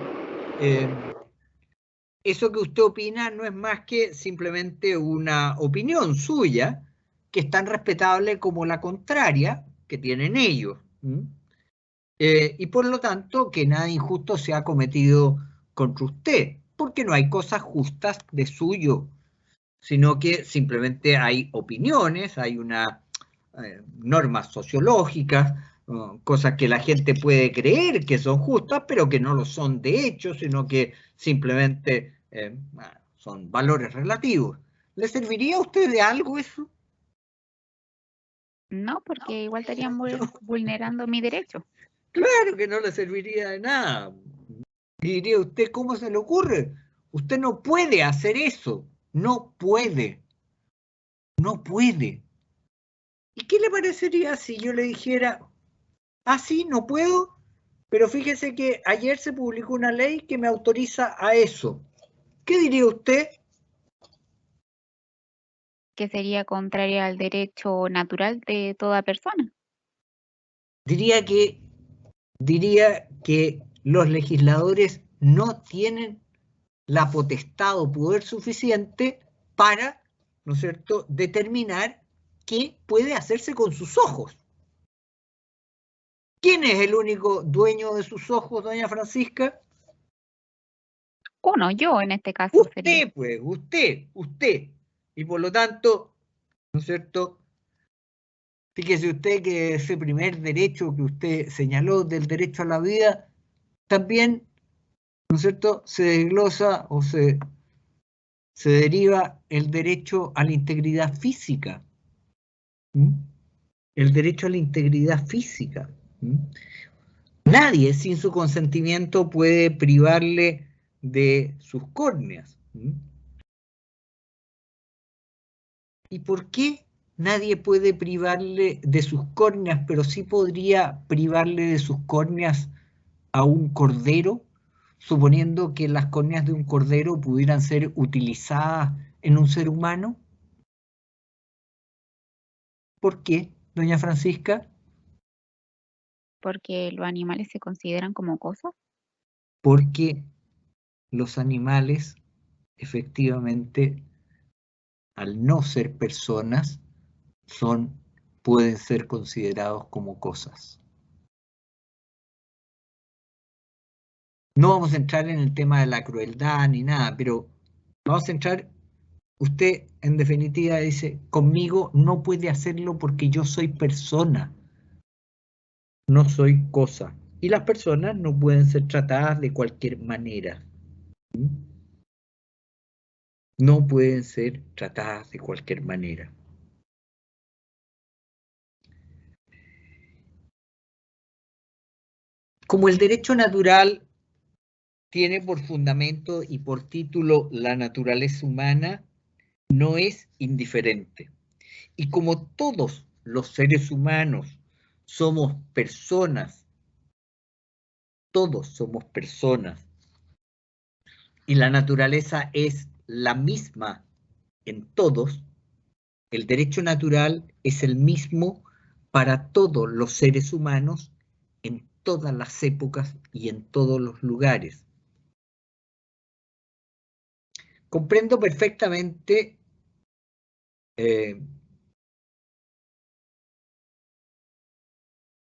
eso que usted opina no es más que simplemente una opinión suya, que es tan respetable como la contraria que tienen ellos. Y por lo tanto, que nada injusto se ha cometido contra usted, porque no hay cosas justas de suyo, sino que simplemente hay opiniones, hay una normas sociológicas, cosas que la gente puede creer que son justas, pero que no lo son de hecho, sino que simplemente son valores relativos. ¿Le serviría a usted de algo eso? No, porque igual estarían vulnerando mi derecho. Claro que no le serviría de nada. Y diría usted, ¿cómo se le ocurre? Usted no puede hacer eso. No puede. No puede. ¿Y qué le parecería si yo le dijera, ah, sí, no puedo, pero fíjese que ayer se publicó una ley que me autoriza a eso? ¿Qué diría usted? Que sería contraria al derecho natural de toda persona. Diría que los legisladores no tienen la potestad o poder suficiente para, ¿no es cierto?, determinar qué puede hacerse con sus ojos. ¿Quién es el único dueño de sus ojos, doña Francisca? Uno, yo en este caso sería. Usted, pues, usted. Y por lo tanto, ¿no es cierto?, fíjese usted que ese primer derecho que usted señaló del derecho a la vida, también, ¿no es cierto?, se desglosa o se deriva el derecho a la integridad física. El derecho a la integridad física. Nadie sin su consentimiento puede privarle de sus córneas. ¿Y por qué nadie puede privarle de sus córneas, pero sí podría privarle de sus córneas a un cordero, suponiendo que las córneas de un cordero pudieran ser utilizadas en un ser humano? ¿Por qué, doña Francisca? Porque los animales se consideran como cosas. Porque los animales, efectivamente, al no ser personas, pueden ser considerados como cosas. No vamos a entrar en el tema de la crueldad ni nada, pero vamos a entrar, usted en definitiva dice, conmigo no puede hacerlo porque yo soy persona, no soy cosa. Y las personas no pueden ser tratadas de cualquier manera. No pueden ser tratadas de cualquier manera. Como el derecho natural tiene por fundamento y por título la naturaleza humana, no es indiferente. Y como todos los seres humanos somos personas, todos somos personas, y la naturaleza es la misma en todos, el derecho natural es el mismo para todos los seres humanos en todas las épocas y en todos los lugares. Comprendo perfectamente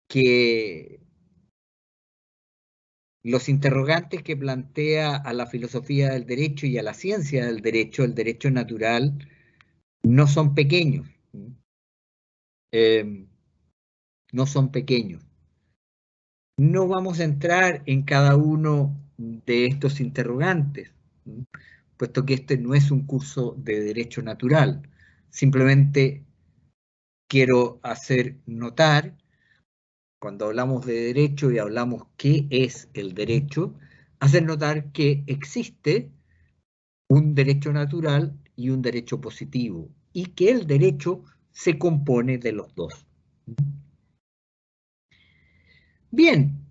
que los interrogantes que plantea a la filosofía del derecho y a la ciencia del derecho, el derecho natural, no son pequeños. No son pequeños. No vamos a entrar en cada uno de estos interrogantes, puesto que este no es un curso de derecho natural. Simplemente quiero hacer notar, cuando hablamos de derecho y hablamos qué es el derecho, hacer notar que existe un derecho natural y un derecho positivo, y que el derecho se compone de los dos. Bien,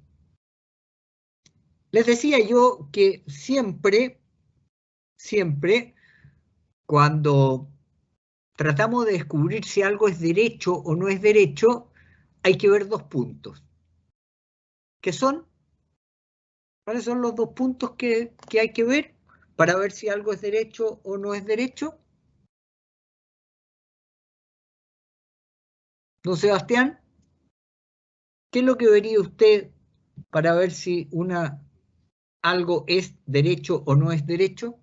les decía yo que siempre, cuando tratamos de descubrir si algo es derecho o no es derecho, hay que ver dos puntos. ¿Qué son? ¿Cuáles son los dos puntos que hay que ver para ver si algo es derecho o no es derecho? Don Sebastián, ¿qué es lo que vería usted para ver si algo es derecho o no es derecho?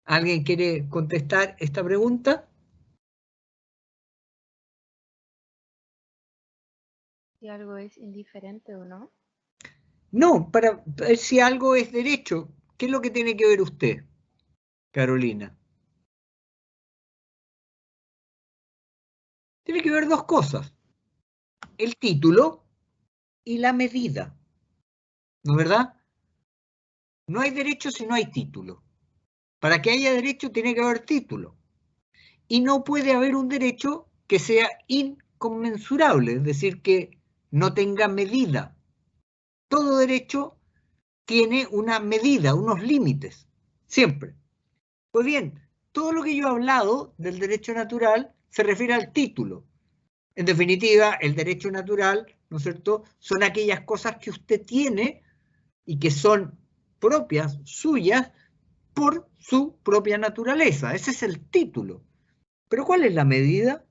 ¿Alguien quiere contestar esta pregunta? Si algo es indiferente o no. No, para ver si algo es derecho. ¿Qué es lo que tiene que ver usted, Carolina? Tiene que ver dos cosas. El título y la medida. ¿No es verdad? No hay derecho si no hay título. Para que haya derecho tiene que haber título. Y no puede haber un derecho que sea inconmensurable, es decir, que no tenga medida. Todo derecho tiene una medida, unos límites, siempre. Pues bien, todo lo que yo he hablado del derecho natural se refiere al título. En definitiva, el derecho natural, ¿no es cierto?, son aquellas cosas que usted tiene y que son propias, suyas, por su propia naturaleza. Ese es el título. Pero ¿cuál es la medida?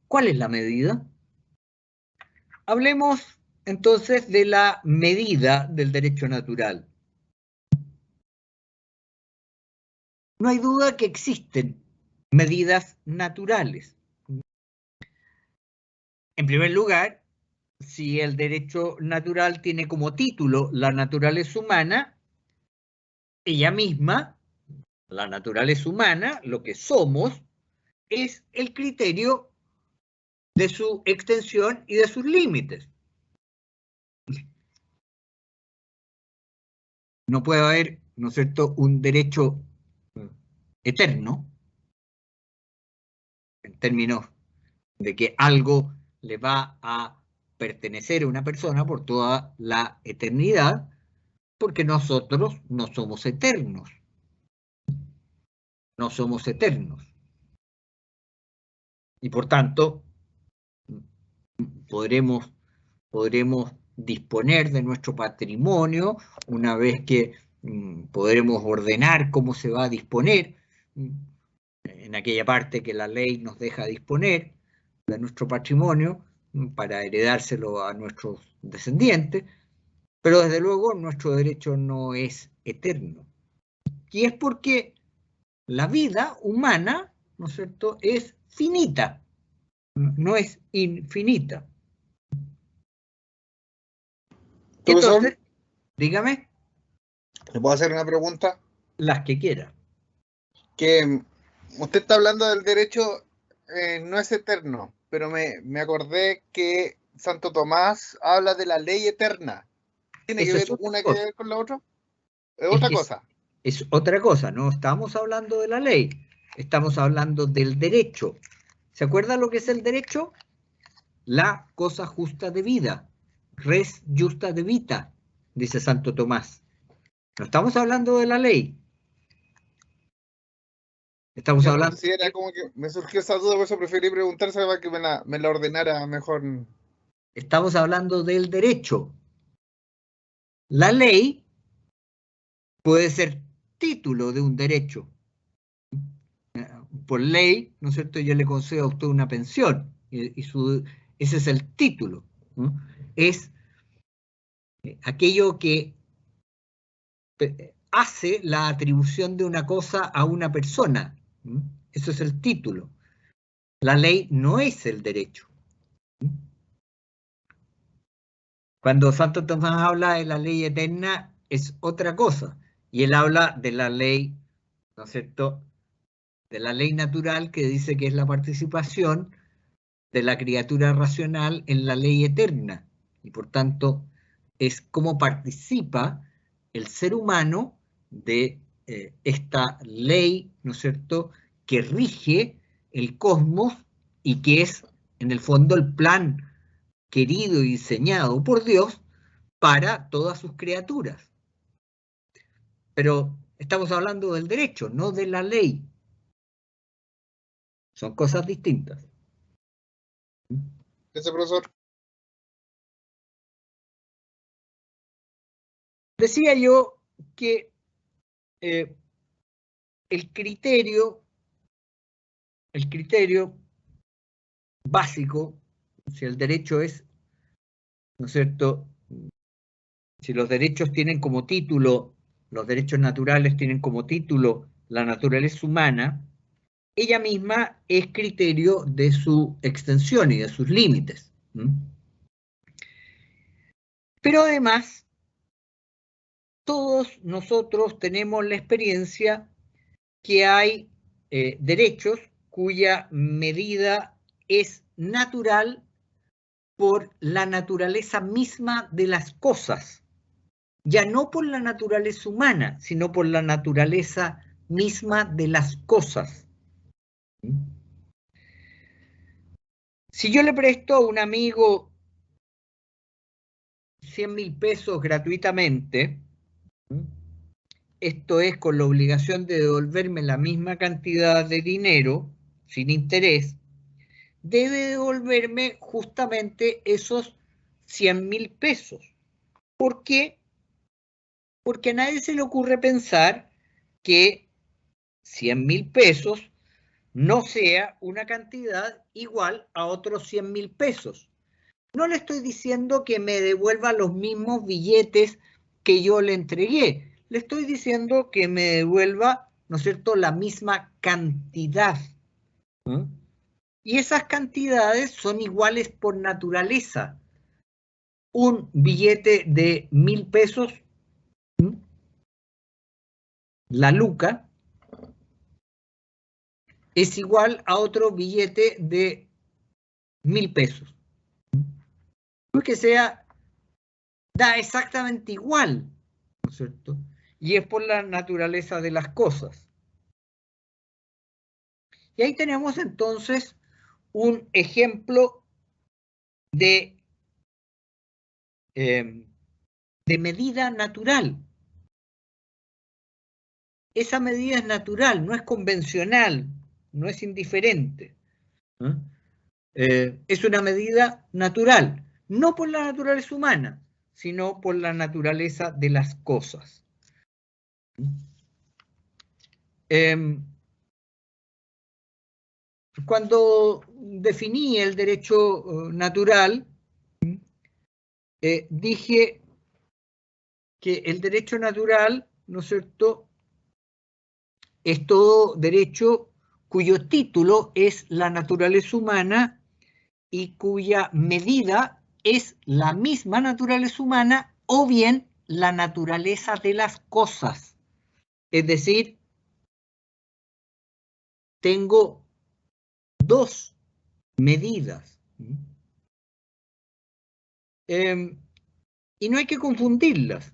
¿Cuál es la medida? Hablemos entonces de la medida del derecho natural. No hay duda que existen medidas naturales. En primer lugar, si el derecho natural tiene como título la naturaleza humana, ella misma, la naturaleza humana, lo que somos, es el criterio de su extensión y de sus límites. No puede haber, ¿no es cierto?, un derecho eterno, en términos de que algo le va a pertenecer a una persona por toda la eternidad, porque nosotros no somos eternos. No somos eternos. Y por tanto, podremos disponer de nuestro patrimonio una vez que podremos ordenar cómo se va a disponer en aquella parte que la ley nos deja disponer de nuestro patrimonio para heredárselo a nuestros descendientes, pero desde luego nuestro derecho no es eterno. Y es porque la vida humana, ¿no es cierto?, es finita, no es infinita. Entonces, dígame. ¿Le puedo hacer una pregunta? Las que quiera. Que usted está hablando del derecho, no es eterno, pero me acordé que Santo Tomás habla de la ley eterna. ¿Tiene que ver una que ver con la otra? Es otra cosa. Es otra cosa, no estamos hablando de la ley, estamos hablando del derecho. ¿Se acuerda lo que es el derecho? La cosa justa de vida, res justa de vita, dice Santo Tomás. No estamos hablando de la ley. Estamos hablando... Sí, era como que me surgió esa duda, por eso preferí preguntarse para que me la ordenara mejor. Estamos hablando del derecho. La ley puede ser título de un derecho. Por ley, ¿no es cierto?, yo le concedo a usted una pensión ese es el título, ¿no? Es aquello que hace la atribución de una cosa a una persona. Eso es el título. La ley no es el derecho. Cuando Santo Tomás habla de la ley eterna, es otra cosa. Y él habla de la ley, ¿no es cierto?, de la ley natural, que dice que es la participación de la criatura racional en la ley eterna. Y por tanto, es cómo participa el ser humano de esta ley, ¿no es cierto?, que rige el cosmos y que es, en el fondo, el plan querido y diseñado por Dios para todas sus criaturas. Pero estamos hablando del derecho, no de la ley. Son cosas distintas. Ese profesor. Decía yo que el criterio básico, si el derecho es, ¿no es cierto?, si los derechos tienen como título, los derechos naturales tienen como título la naturaleza humana, ella misma es criterio de su extensión y de sus límites. Pero además, todos nosotros tenemos la experiencia que hay derechos cuya medida es natural por la naturaleza misma de las cosas. Ya no por la naturaleza humana, sino por la naturaleza misma de las cosas. Si yo le presto a un amigo 100.000 pesos gratuitamente, esto es con la obligación de devolverme la misma cantidad de dinero, sin interés, debe devolverme justamente esos 100.000 pesos. ¿Por qué? Porque a nadie se le ocurre pensar que 100.000 pesos no sea una cantidad igual a otros 100.000 pesos. No le estoy diciendo que me devuelva los mismos billetes que yo le entregué. Le estoy diciendo que me devuelva, ¿no es cierto?, la misma cantidad. Y esas cantidades son iguales por naturaleza. Un billete de 1.000 pesos, la luca, es igual a otro billete de 1.000 pesos. Porque da exactamente igual, ¿no es cierto? Y es por la naturaleza de las cosas. Y ahí tenemos entonces un ejemplo de medida natural. Esa medida es natural, no es convencional, no es indiferente. Es una medida natural, no por la naturaleza humana, sino por la naturaleza de las cosas. Cuando definí el derecho natural, dije que el derecho natural, ¿no es cierto?, es todo derecho cuyo título es la naturaleza humana y cuya medida es la misma naturaleza humana o bien la naturaleza de las cosas. Es decir, tengo dos medidas. Y no hay que confundirlas,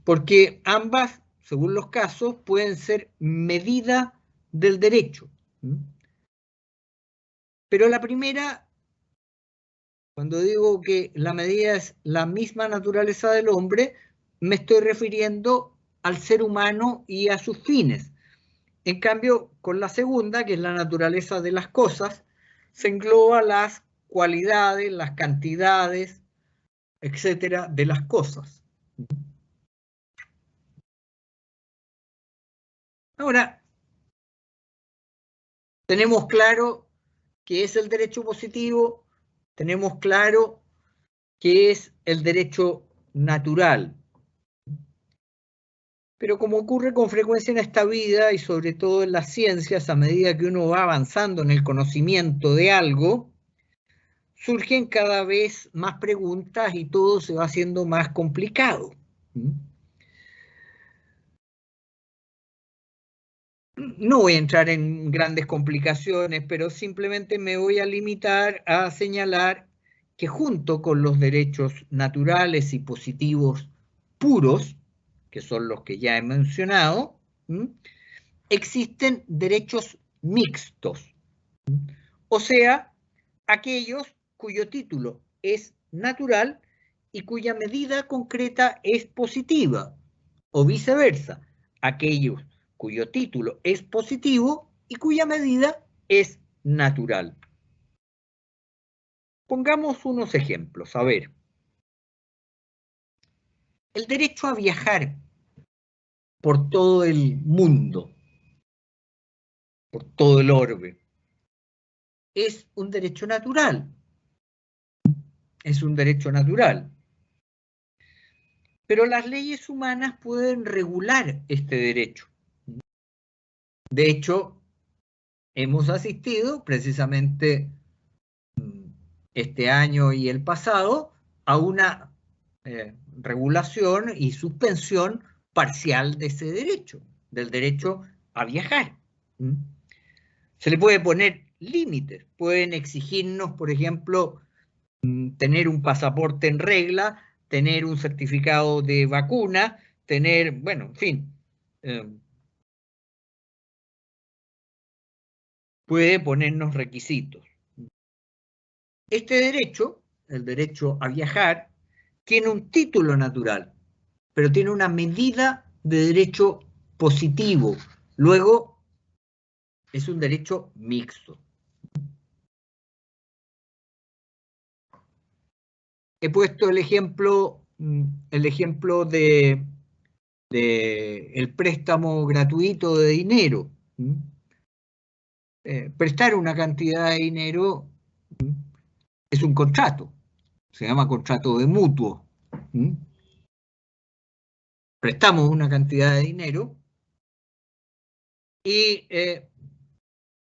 porque ambas, según los casos, pueden ser medida del derecho. Pero la primera, cuando digo que la medida es la misma naturaleza del hombre, me estoy refiriendo al ser humano y a sus fines. En cambio, con la segunda, que es la naturaleza de las cosas, se engloba las cualidades, las cantidades, etcétera, de las cosas. Ahora, tenemos claro qué es el derecho positivo, tenemos claro qué es el derecho natural. Pero como ocurre con frecuencia en esta vida y sobre todo en las ciencias, a medida que uno va avanzando en el conocimiento de algo, surgen cada vez más preguntas y todo se va haciendo más complicado. No voy a entrar en grandes complicaciones, pero simplemente me voy a limitar a señalar que junto con los derechos naturales y positivos puros, que son los que ya he mencionado, existen derechos mixtos, o sea, aquellos cuyo título es natural y cuya medida concreta es positiva, o viceversa, aquellos cuyo título es positivo y cuya medida es natural. Pongamos unos ejemplos, a ver. El derecho a viajar por todo el mundo, por todo el orbe, es un derecho natural. Es un derecho natural. Pero las leyes humanas pueden regular este derecho. De hecho, hemos asistido precisamente este año y el pasado a una regulación y suspensión parcial de ese derecho, del derecho a viajar. Se le puede poner límites, pueden exigirnos, por ejemplo, tener un pasaporte en regla, tener un certificado de vacuna, tener, bueno, en fin, puede ponernos requisitos. Este derecho, el derecho a viajar, tiene un título natural, pero tiene una medida de derecho positivo. Luego, es un derecho mixto. He puesto el ejemplo de el préstamo gratuito de dinero. Prestar una cantidad de dinero es un contrato, se llama contrato de mutuo. Prestamos una cantidad de dinero y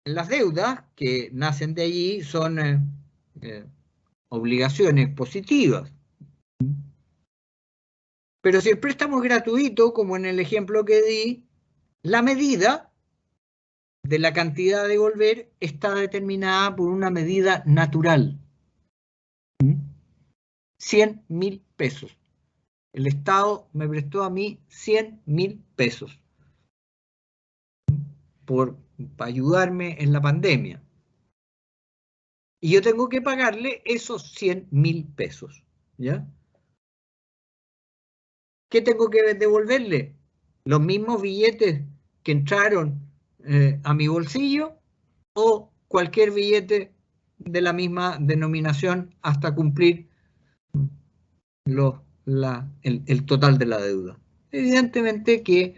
las deudas que nacen de allí son obligaciones positivas. Pero si el préstamo es gratuito, como en el ejemplo que di, la medida de la cantidad a devolver está determinada por una medida natural. 100.000 pesos. El Estado me prestó a mí 100.000 pesos para ayudarme en la pandemia. Y yo tengo que pagarle esos 100.000 pesos. ¿Ya? ¿Qué tengo que devolverle? ¿Los mismos billetes que entraron a mi bolsillo o cualquier billete de la misma denominación hasta cumplir el total de la deuda? Evidentemente que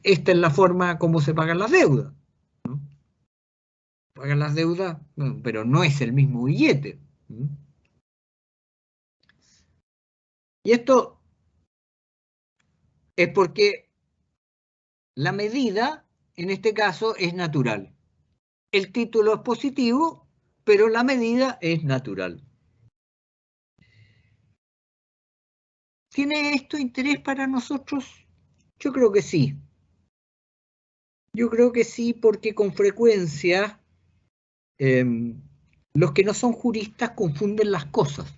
esta es la forma como se pagan las deudas, ¿no? Pagan las deudas, pero no es el mismo billete. Y esto es porque la medida, en este caso, es natural. El título es positivo, pero la medida es natural. ¿Tiene esto interés para nosotros? Yo creo que sí. Yo creo que sí, porque con frecuencia los que no son juristas confunden las cosas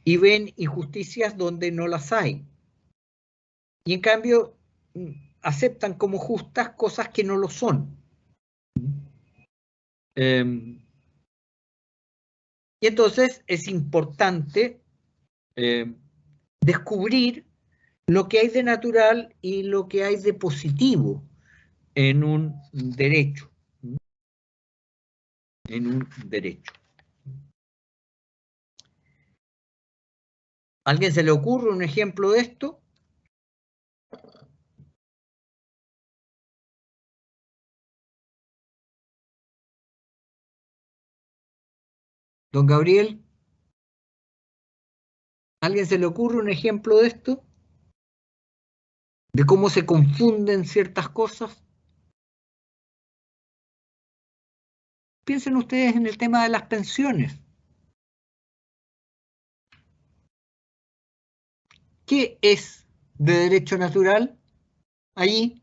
y ven injusticias donde no las hay. Y en cambio aceptan como justas cosas que no lo son. Y entonces es importante descubrir lo que hay de natural y lo que hay de positivo en un derecho. ¿A alguien se le ocurre un ejemplo de esto? Don Gabriel, ¿a alguien se le ocurre un ejemplo de esto? ¿De cómo se confunden ciertas cosas? Piensen ustedes en el tema de las pensiones. ¿Qué es de derecho natural? Allí,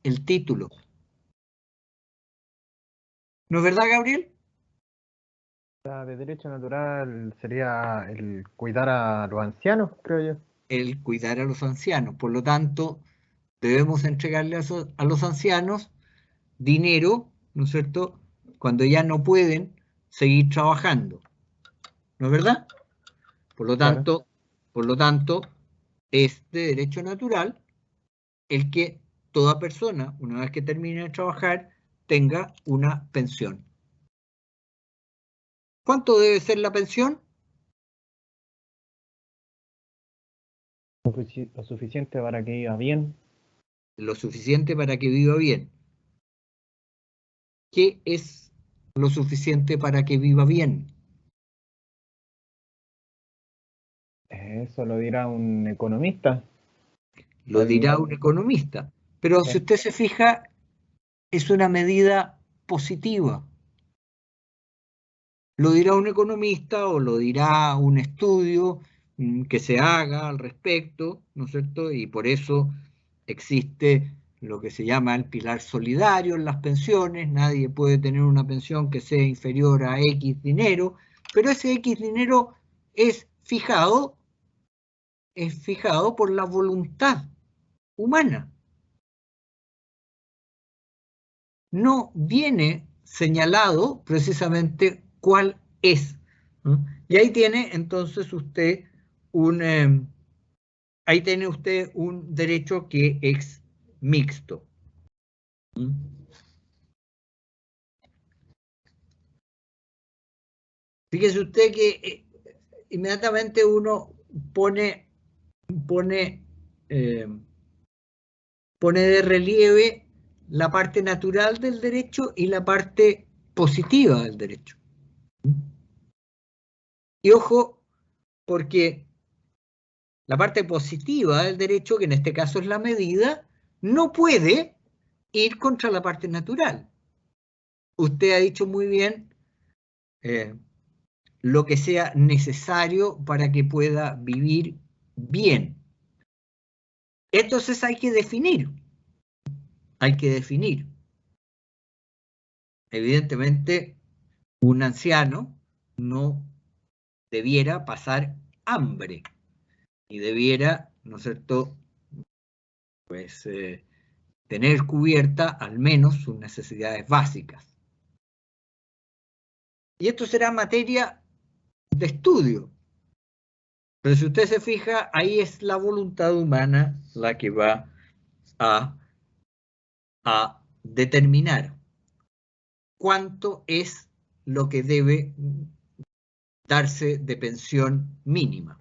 el título. ¿No es verdad, Gabriel? De derecho natural sería el cuidar a los ancianos, creo yo. El cuidar a los ancianos. Por lo tanto, debemos entregarle a los ancianos dinero, ¿no es cierto?, cuando ya no pueden seguir trabajando. ¿No es verdad? Por lo tanto, es de derecho natural el que toda persona, una vez que termine de trabajar, tenga una pensión. ¿Cuánto debe ser la pensión? Lo suficiente para que viva bien. Lo suficiente para que viva bien. ¿Qué es lo suficiente para que viva bien? Eso lo dirá un economista. Lo dirá un economista. Pero si usted se fija, es una medida positiva. Lo dirá un economista o lo dirá un estudio que se haga al respecto, ¿no es cierto? Y por eso existe lo que se llama el pilar solidario en las pensiones. Nadie puede tener una pensión que sea inferior a X dinero, pero ese X dinero es fijado por la voluntad humana. No viene señalado precisamente cuál es, ¿no? Y ahí tiene entonces usted un derecho que es mixto. Fíjese usted que inmediatamente uno pone de relieve la parte natural del derecho y la parte positiva del derecho. Y ojo, porque la parte positiva del derecho, que en este caso es la medida, no puede ir contra la parte natural. Usted ha dicho muy bien lo que sea necesario para que pueda vivir bien. Entonces hay que definir. Evidentemente, un anciano no debiera pasar hambre y debiera, ¿no es cierto?, pues tener cubierta al menos sus necesidades básicas. Y esto será materia de estudio. Pero si usted se fija, ahí es la voluntad humana la que va a determinar cuánto es lo que debe darse de pensión mínima.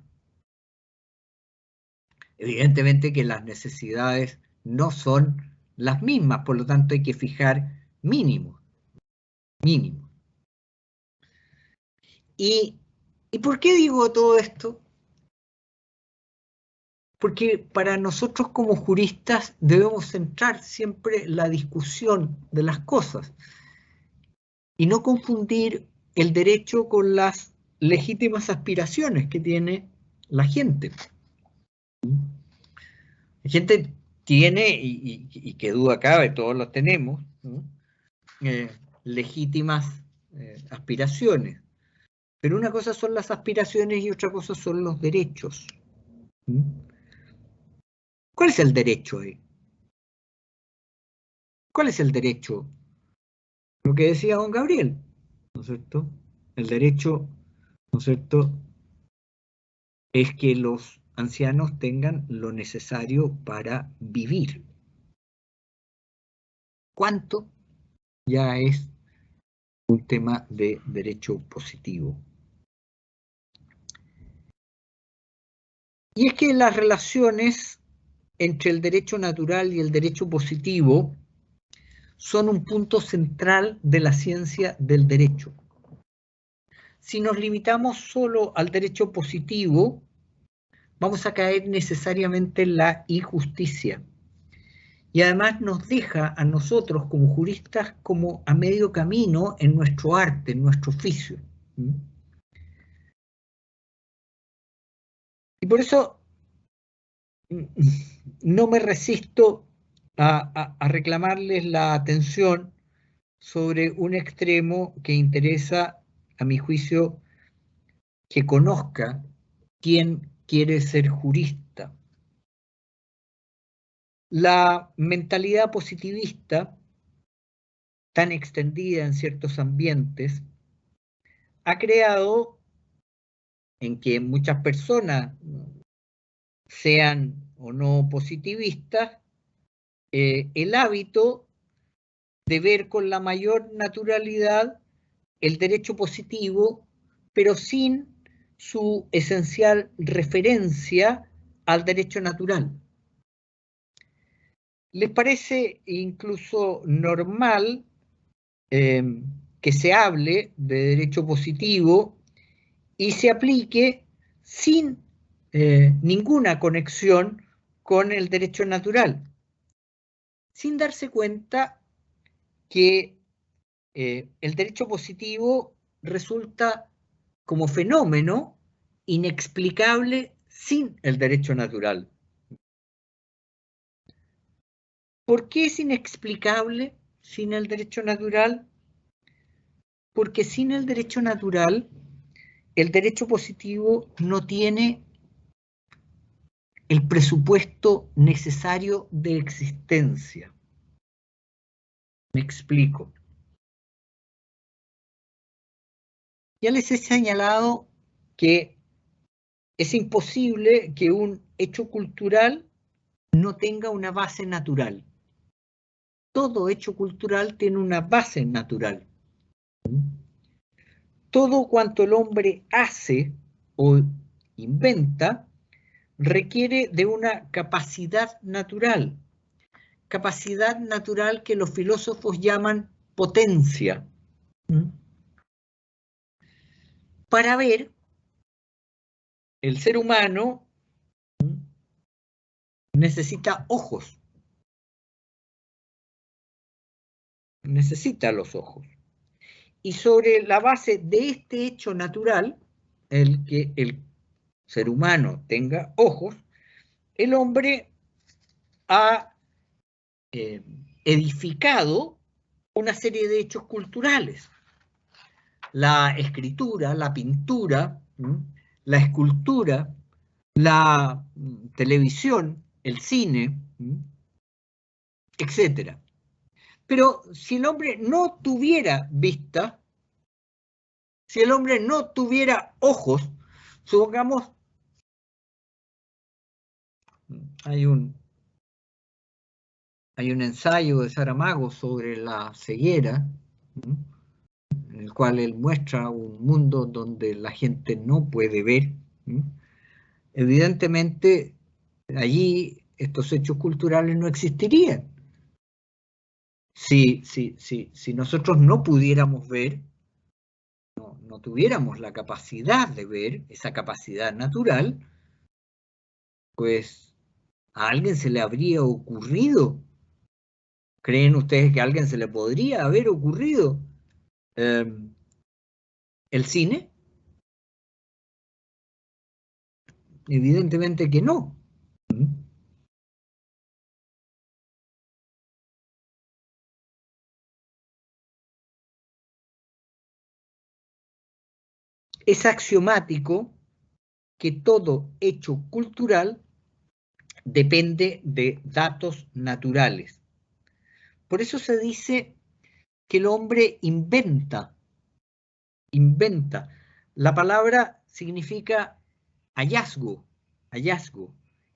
Evidentemente que las necesidades no son las mismas, por lo tanto hay que fijar mínimo. ¿Y por qué digo todo esto? Porque para nosotros como juristas debemos centrar siempre la discusión de las cosas y no confundir el derecho con las legítimas aspiraciones que tiene la gente. La gente tiene, y qué duda cabe, todos los tenemos, ¿no?, legítimas aspiraciones. Pero una cosa son las aspiraciones y otra cosa son los derechos. ¿Cuál es el derecho ahí? ¿Cuál es el derecho? Lo que decía don Gabriel, ¿no es cierto? El derecho, ¿no es cierto?, es que los ancianos tengan lo necesario para vivir. ¿Cuánto? Ya es un tema de derecho positivo. Y es que las relaciones entre el derecho natural y el derecho positivo son un punto central de la ciencia del derecho. si nos limitamos solo al derecho positivo, vamos a caer necesariamente en la injusticia. Y además nos deja a nosotros como juristas como a medio camino en nuestro arte, en nuestro oficio. Y por eso no me resisto a reclamarles la atención sobre un extremo que interesa, a mi juicio, que conozca quién quiere ser jurista. La mentalidad positivista, tan extendida en ciertos ambientes, ha creado en que muchas personas, sean o no positivistas, el hábito de ver con la mayor naturalidad el derecho positivo, pero sin su esencial referencia al derecho natural. ¿Les parece incluso normal que se hable de derecho positivo y se aplique sin ninguna conexión con el derecho natural, sin darse cuenta que el derecho positivo resulta como fenómeno inexplicable sin el derecho natural? ¿Por qué es inexplicable sin el derecho natural? Porque sin el derecho natural, el derecho positivo no tiene el presupuesto necesario de existencia. Me explico. Ya les he señalado que es imposible que un hecho cultural no tenga una base natural. Todo hecho cultural tiene una base natural. Todo cuanto el hombre hace o inventa requiere de una capacidad natural que los filósofos llaman potencia. Para ver, el ser humano necesita ojos. Necesita los ojos. Y sobre la base de este hecho natural, el que el ser humano tenga ojos, el hombre ha edificado una serie de hechos culturales. La escritura, la pintura, la escultura, la televisión, el cine, etc. Pero si el hombre no tuviera vista, si el hombre no tuviera ojos, supongamos, hay un ensayo de Saramago sobre la ceguera, en el cual él muestra un mundo donde la gente no puede ver. Evidentemente, allí estos hechos culturales no existirían. Si nosotros no pudiéramos ver, no tuviéramos la capacidad de ver, esa capacidad natural, pues a alguien se le habría ocurrido. ¿Creen ustedes que a alguien se le podría haber ocurrido el cine? Evidentemente que no. Es axiomático que todo hecho cultural depende de datos naturales. Por eso se dice que el hombre inventa. La palabra significa hallazgo,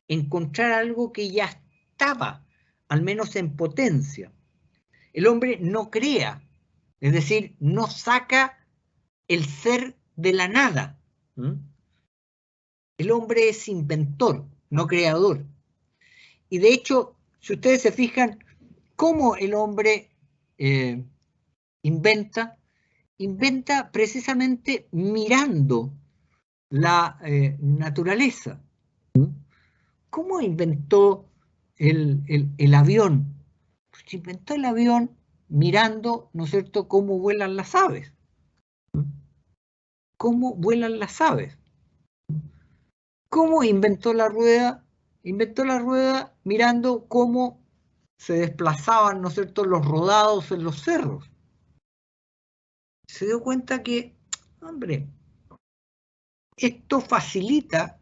encontrar algo que ya estaba, al menos en potencia. El hombre no crea, es decir, no saca el ser de la nada. El hombre es inventor, no creador. Y de hecho, si ustedes se fijan, cómo el hombre inventa, inventa precisamente mirando la naturaleza. ¿Cómo inventó el avión? Pues inventó el avión mirando, ¿no es cierto?, cómo vuelan las aves. ¿Cómo vuelan las aves? ¿Cómo inventó la rueda? Inventó la rueda mirando cómo se desplazaban, ¿no es cierto?, los rodados en los cerros. Se dio cuenta que, hombre, esto facilita,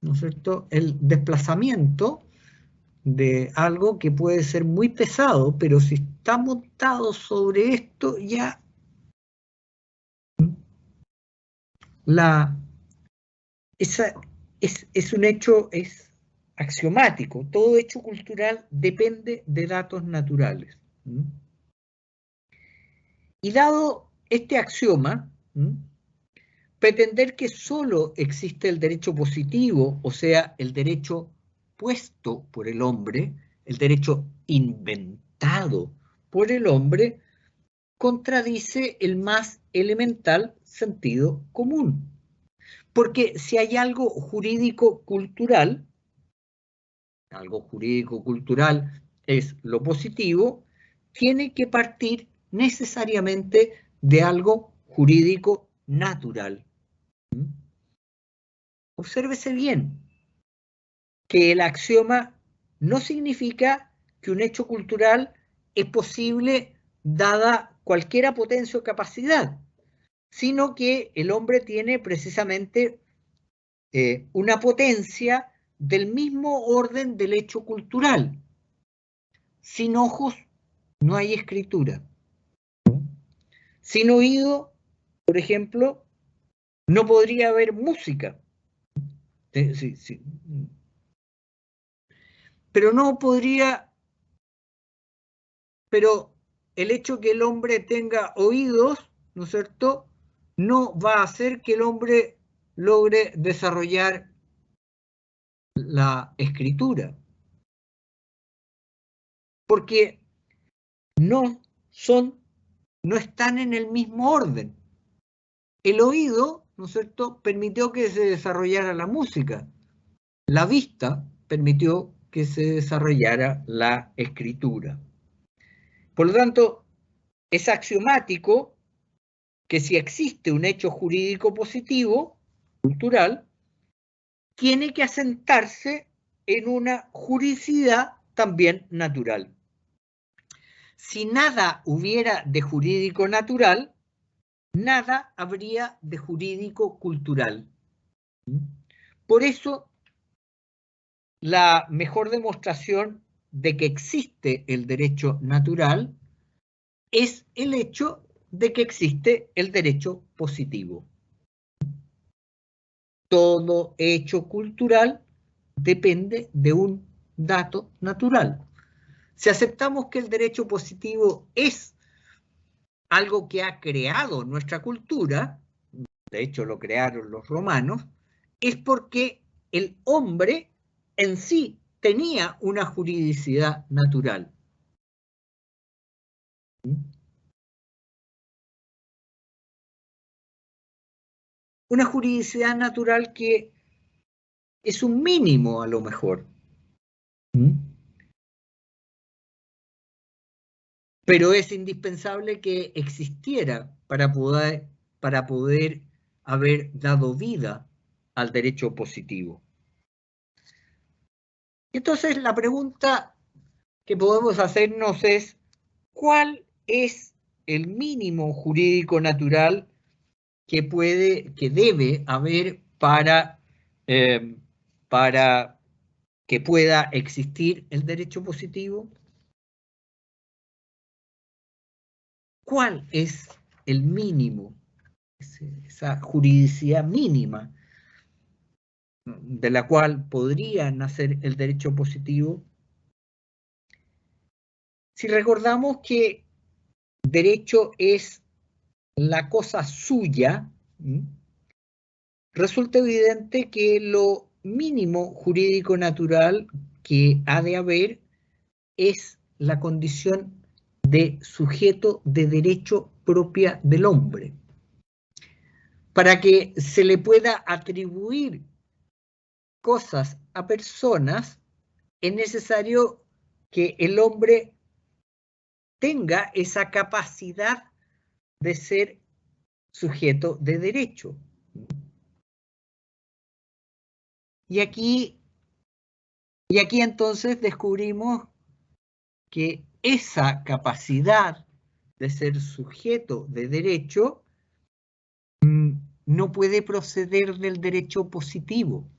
¿no es cierto?, el desplazamiento de algo que puede ser muy pesado, pero si está montado sobre esto ya es un hecho, es axiomático. Todo hecho cultural depende de datos naturales. Y dado este axioma, pretender que solo existe el derecho positivo, o sea, el derecho puesto por el hombre, el derecho inventado por el hombre, contradice el más elemental sentido común. Porque si hay algo jurídico-cultural es lo positivo, tiene que partir necesariamente de algo jurídico natural. Obsérvese bien que el axioma no significa que un hecho cultural es posible dada cualquier potencia o capacidad, sino que el hombre tiene precisamente una potencia del mismo orden del hecho cultural. Sin ojos no hay escritura. Sin oído, por ejemplo, no podría haber música. Sí. Pero no podría, pero el hecho que el hombre tenga oídos, ¿no es cierto?, no va a hacer que el hombre logre desarrollar la escritura. Porque no están en el mismo orden. El oído, ¿no es cierto?, permitió que se desarrollara la música. La vista permitió que se desarrollara la escritura. Por lo tanto, es axiomático que si existe un hecho jurídico positivo, cultural, tiene que asentarse en una juridicidad también natural. Si nada hubiera de jurídico natural, nada habría de jurídico cultural. Por eso, la mejor demostración de que existe el derecho natural es el hecho de que existe el derecho positivo. Todo hecho cultural depende de un dato natural. Si aceptamos que el derecho positivo es algo que ha creado nuestra cultura, de hecho lo crearon los romanos, es porque el hombre en sí tenía una juridicidad natural. Una juridicidad natural que es un mínimo a lo mejor. Pero es indispensable que existiera para poder haber dado vida al derecho positivo. Entonces la pregunta que podemos hacernos es, ¿cuál es el mínimo jurídico natural que debe haber para que pueda existir el derecho positivo? ¿Cuál es el mínimo, esa juridicidad mínima de la cual podría nacer el derecho positivo? Si recordamos que derecho es la cosa suya, resulta evidente que lo mínimo jurídico natural que ha de haber es la condición de sujeto de derecho propia del hombre. Para que se le pueda atribuir cosas a personas, es necesario que el hombre tenga esa capacidad de ser sujeto de derecho. Y aquí entonces descubrimos que esa capacidad de ser sujeto de derecho no puede proceder del derecho positivo.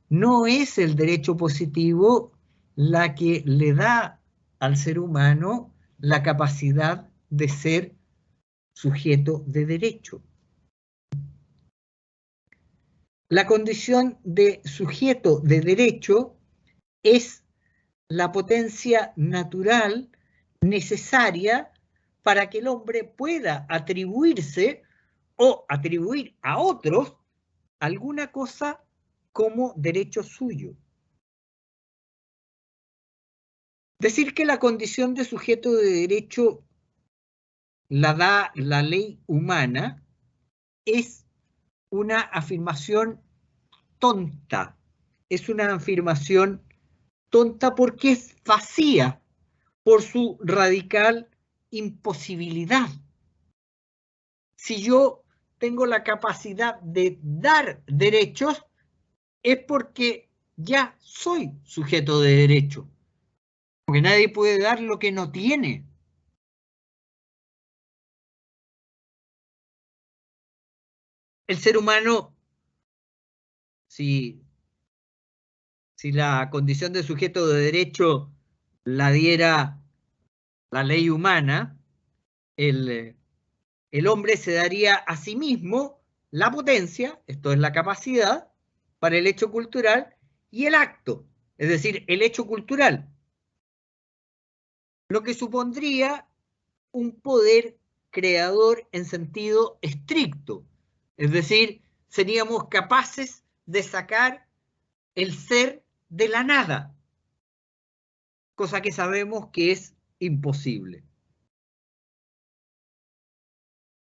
No es el derecho positivo la que le da al ser humano la capacidad de ser sujeto de derecho. La condición de sujeto de derecho es la potencia natural necesaria para que el hombre pueda atribuirse o atribuir a otros alguna cosa como derecho suyo. Decir que la condición de sujeto de derecho la da la ley humana es una afirmación tonta. Es una afirmación tonta porque es vacía por su radical imposibilidad. Si yo tengo la capacidad de dar derechos, es porque ya soy sujeto de derecho. Porque nadie puede dar lo que no tiene. El ser humano, si la condición de sujeto de derecho la diera la ley humana, el hombre se daría a sí mismo la potencia, esto es la capacidad, para el hecho cultural y el acto, es decir, el hecho cultural, lo que supondría un poder creador en sentido estricto, es decir, seríamos capaces de sacar el ser de la nada, cosa que sabemos que es imposible.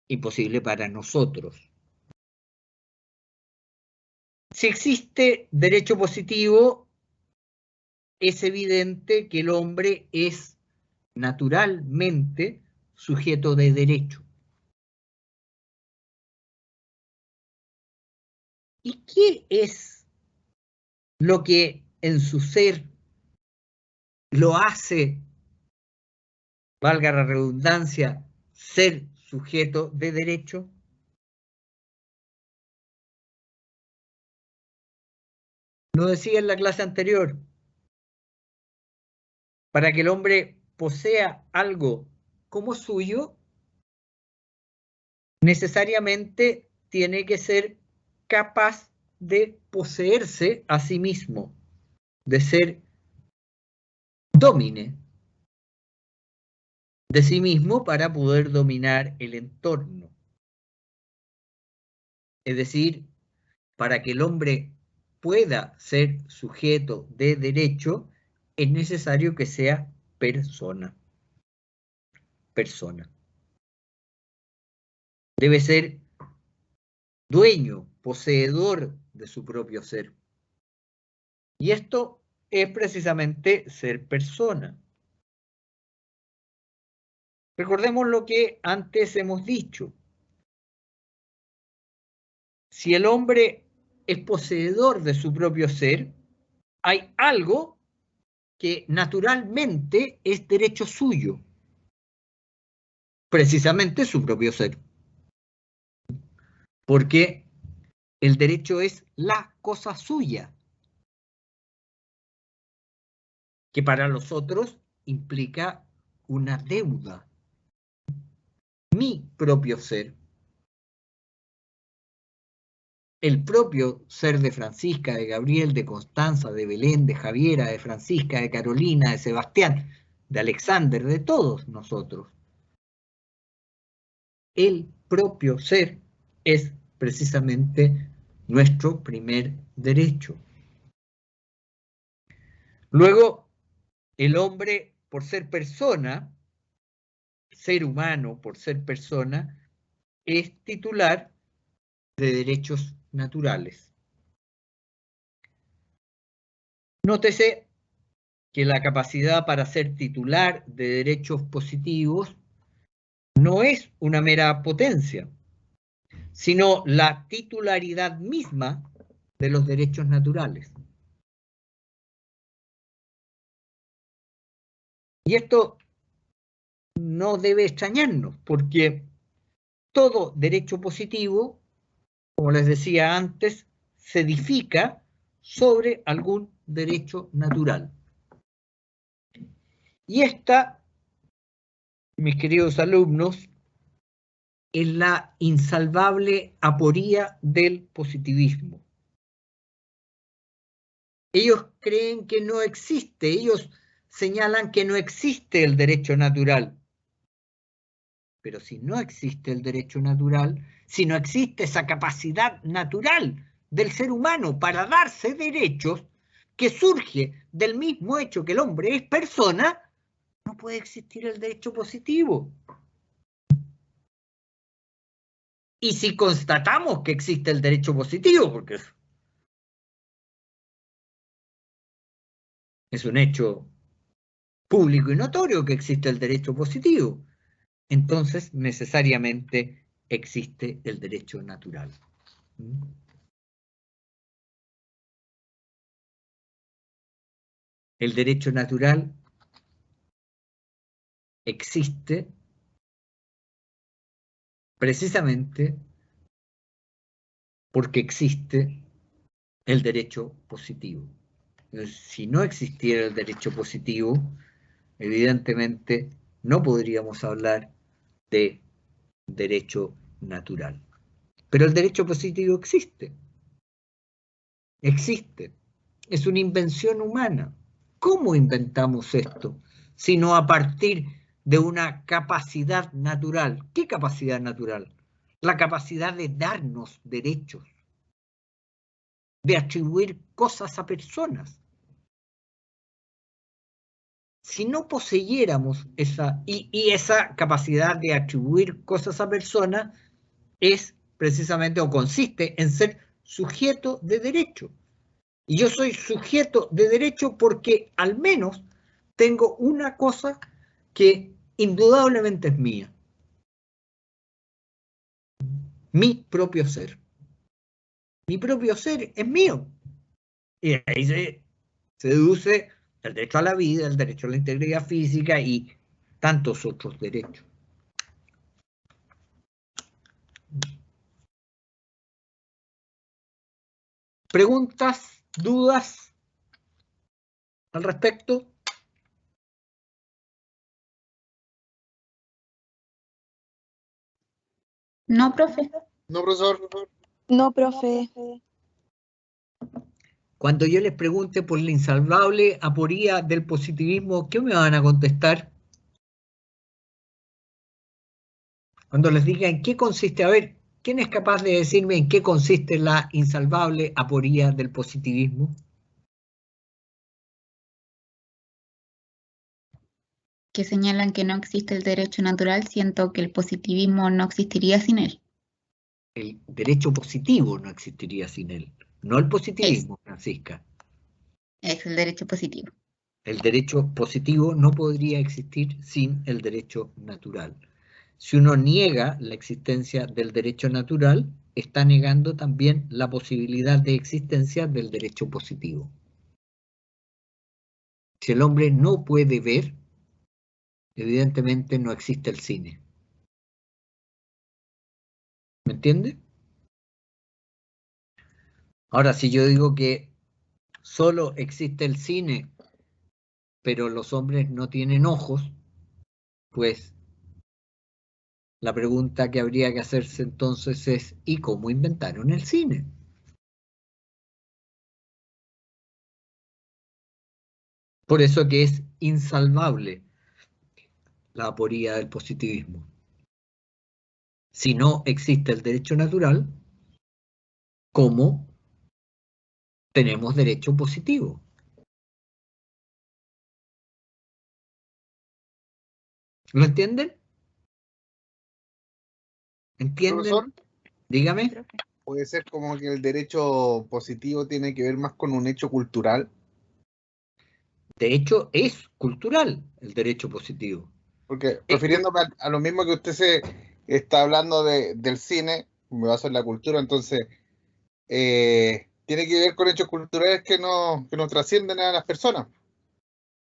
Imposible para nosotros. Si existe derecho positivo, es evidente que el hombre es naturalmente sujeto de derecho. ¿Y qué es lo que en su ser lo hace, valga la redundancia, ser sujeto de derecho? Lo decía en la clase anterior. Para que el hombre posea algo como suyo, necesariamente tiene que ser capaz de poseerse a sí mismo, de ser domine de sí mismo para poder dominar el entorno. Es decir, para que el hombre pueda ser sujeto de derecho, es necesario que sea persona. Persona. Debe ser dueño, poseedor de su propio ser. Y esto es precisamente ser persona. Recordemos lo que antes hemos dicho. Si el hombre es poseedor de su propio ser, hay algo que naturalmente es derecho suyo. Precisamente su propio ser. Porque el derecho es la cosa suya, que para los otros implica una deuda. Mi propio ser. El propio ser de Francisca, de Gabriel, de Constanza, de Belén, de Javiera, de Francisca, de Carolina, de Sebastián, de Alexander, de todos nosotros. El propio ser es precisamente nuestro primer derecho. Luego, el hombre por ser persona, ser humano por ser persona, es titular de derechos naturales. Nótese que la capacidad para ser titular de derechos positivos no es una mera potencia, sino la titularidad misma de los derechos naturales. Y esto no debe extrañarnos, porque todo derecho positivo, como les decía antes, se edifica sobre algún derecho natural. Y esta, mis queridos alumnos, es la insalvable aporía del positivismo. Ellos creen que no existe, ellos señalan que no existe el derecho natural. Pero si no existe el derecho natural, si no existe esa capacidad natural del ser humano para darse derechos, que surge del mismo hecho que el hombre es persona, no puede existir el derecho positivo. Y si constatamos que existe el derecho positivo, porque es un hecho público y notorio que existe el derecho positivo, entonces necesariamente existe el derecho natural. El derecho natural existe precisamente porque existe el derecho positivo. Entonces, si no existiera el derecho positivo, evidentemente no podríamos hablar de derecho natural. Pero el derecho positivo existe. Existe. Es una invención humana. ¿Cómo inventamos esto? Sino a partir de una capacidad natural. ¿Qué capacidad natural? La capacidad de darnos derechos, de atribuir cosas a personas. Si no poseyéramos esa, y esa capacidad de atribuir cosas a personas es precisamente o consiste en ser sujeto de derecho. Y yo soy sujeto de derecho porque al menos tengo una cosa que indudablemente es mía. Mi propio ser. Mi propio ser es mío. Y ahí se deduce el derecho a la vida, el derecho a la integridad física y tantos otros derechos. ¿Preguntas, dudas al respecto? No, profe. No, profesor. No, profe. Cuando yo les pregunte por la insalvable aporía del positivismo, ¿qué me van a contestar? Cuando les diga en qué consiste, a ver, ¿quién es capaz de decirme en qué consiste la insalvable aporía del positivismo? Que señalan que no existe el derecho natural, siento que el positivismo no existiría sin él. El derecho positivo no existiría sin él, no el positivismo, Francisca. Es el derecho positivo. El derecho positivo no podría existir sin el derecho natural. Si uno niega la existencia del derecho natural, está negando también la posibilidad de existencia del derecho positivo. Si el hombre no puede ver, evidentemente no existe el cine. ¿Me entiende? Ahora, si yo digo que solo existe el cine, pero los hombres no tienen ojos, pues la pregunta que habría que hacerse entonces es, ¿y cómo inventaron el cine? Por eso que es insalvable la aporía del positivismo. Si no existe el derecho natural, ¿cómo tenemos derecho positivo? ¿Lo entienden? ¿Entienden? Profesor, Dígame. Profe. puede ser como que el derecho positivo tiene que ver más con un hecho cultural, De hecho, es cultural el derecho positivo. porque refiriéndome a lo mismo que usted se está hablando del cine, me baso en la cultura, entonces tiene que ver con hechos culturales que nos trascienden a las personas.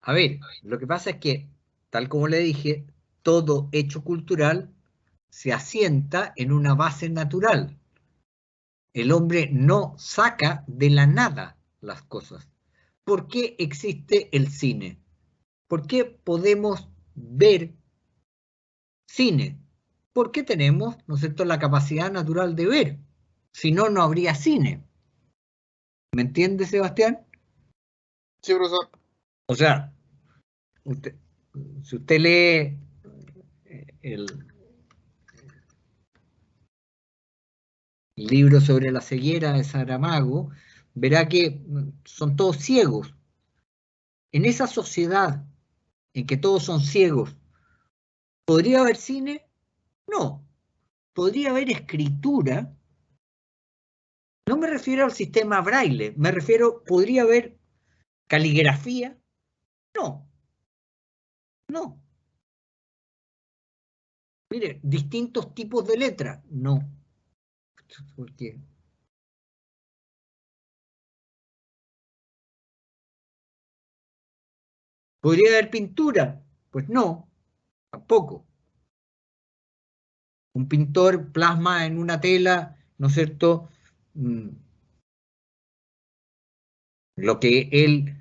A ver, lo que pasa es que, tal como le dije, todo hecho cultural se asienta en una base natural. El hombre no saca de la nada las cosas. ¿Por qué existe el cine? ¿Por qué podemos ver cine? Porque tenemos, ¿no es cierto?, la capacidad natural de ver. Si no, no habría cine. ¿Me entiende, Sebastián? Sí, profesor. O sea, si usted lee el libro sobre la ceguera de Saramago, verá que son todos ciegos. En esa sociedad en que todos son ciegos, ¿podría haber cine? No. ¿Podría haber escritura? No me refiero al sistema braille, me refiero, ¿podría haber caligrafía? No. No. Mire, distintos tipos de letra. No. ¿Por qué? ¿Podría haber pintura? Pues no, tampoco. Un pintor plasma en una tela, ¿no es cierto?, lo que él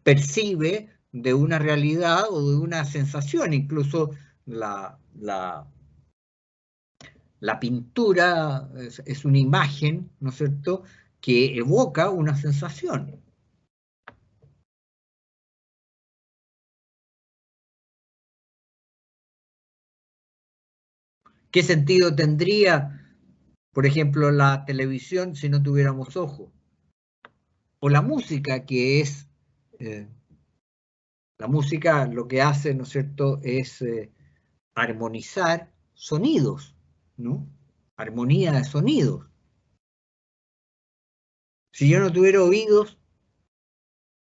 percibe de una realidad o de una sensación. Incluso la pintura es una imagen, ¿no es cierto?, que evoca una sensación. ¿Qué sentido tendría, por ejemplo, la televisión si no tuviéramos ojos? O la música, que es... la música lo que hace, ¿no es cierto?, es armonizar sonidos, ¿no? Armonía de sonidos. Si yo no tuviera oídos,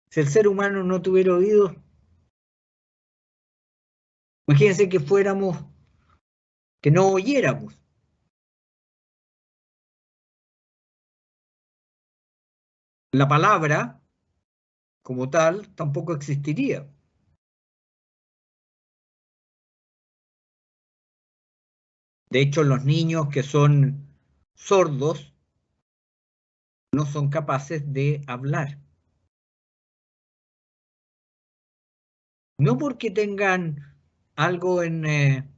si el ser humano no tuviera oídos, imagínense que fuéramos, que no oyéramos. La palabra, como tal, tampoco existiría. De hecho, los niños que son sordos no son capaces de hablar. No porque tengan algo en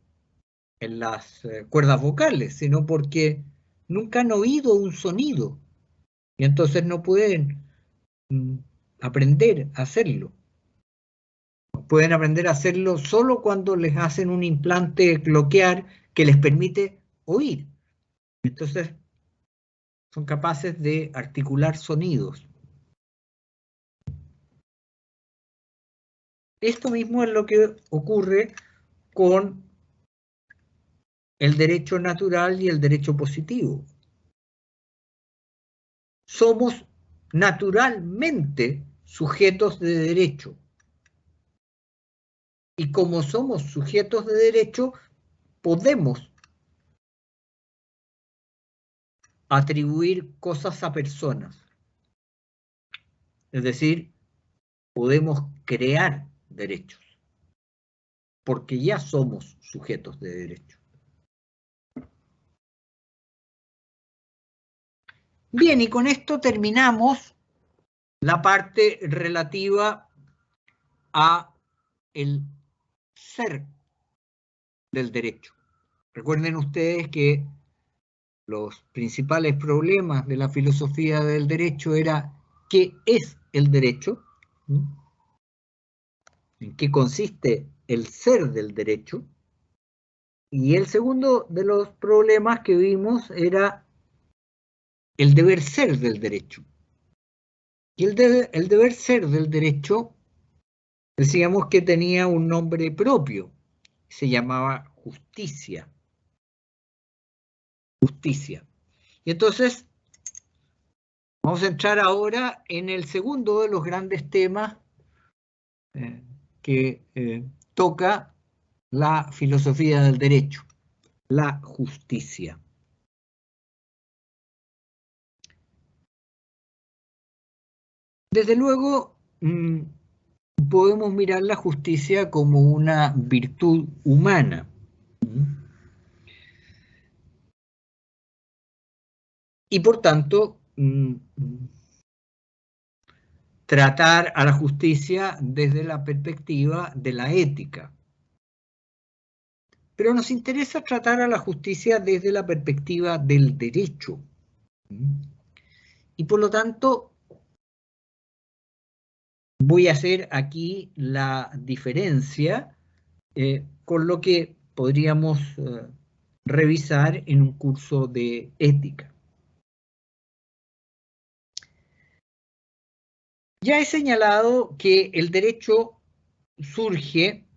las cuerdas vocales, sino porque nunca han oído un sonido y entonces no pueden aprender a hacerlo. Pueden aprender a hacerlo solo cuando les hacen un implante cloquear que les permite oír. Entonces son capaces de articular sonidos. Esto mismo es lo que ocurre con el derecho natural y el derecho positivo. Somos naturalmente sujetos de derecho. Y como somos sujetos de derecho, podemos atribuir cosas a personas. Es decir, podemos crear derechos, porque ya somos sujetos de derecho. Bien, y con esto terminamos la parte relativa a el ser del derecho. Recuerden ustedes que los principales problemas de la filosofía del derecho era ¿qué es el derecho? ¿En qué consiste el ser del derecho? Y el segundo de los problemas que vimos era el deber ser del derecho. Y el deber ser del derecho, decíamos que tenía un nombre propio, se llamaba justicia. Justicia. Y entonces vamos a entrar ahora en el segundo de los grandes temas que toca la filosofía del derecho, la justicia. Desde luego, podemos mirar la justicia como una virtud humana. Y por tanto, tratar a la justicia desde la perspectiva de la ética. Pero nos interesa tratar a la justicia desde la perspectiva del derecho. Y por lo tanto, voy a hacer aquí la diferencia con lo que podríamos revisar en un curso de ética. Ya he señalado que el derecho surge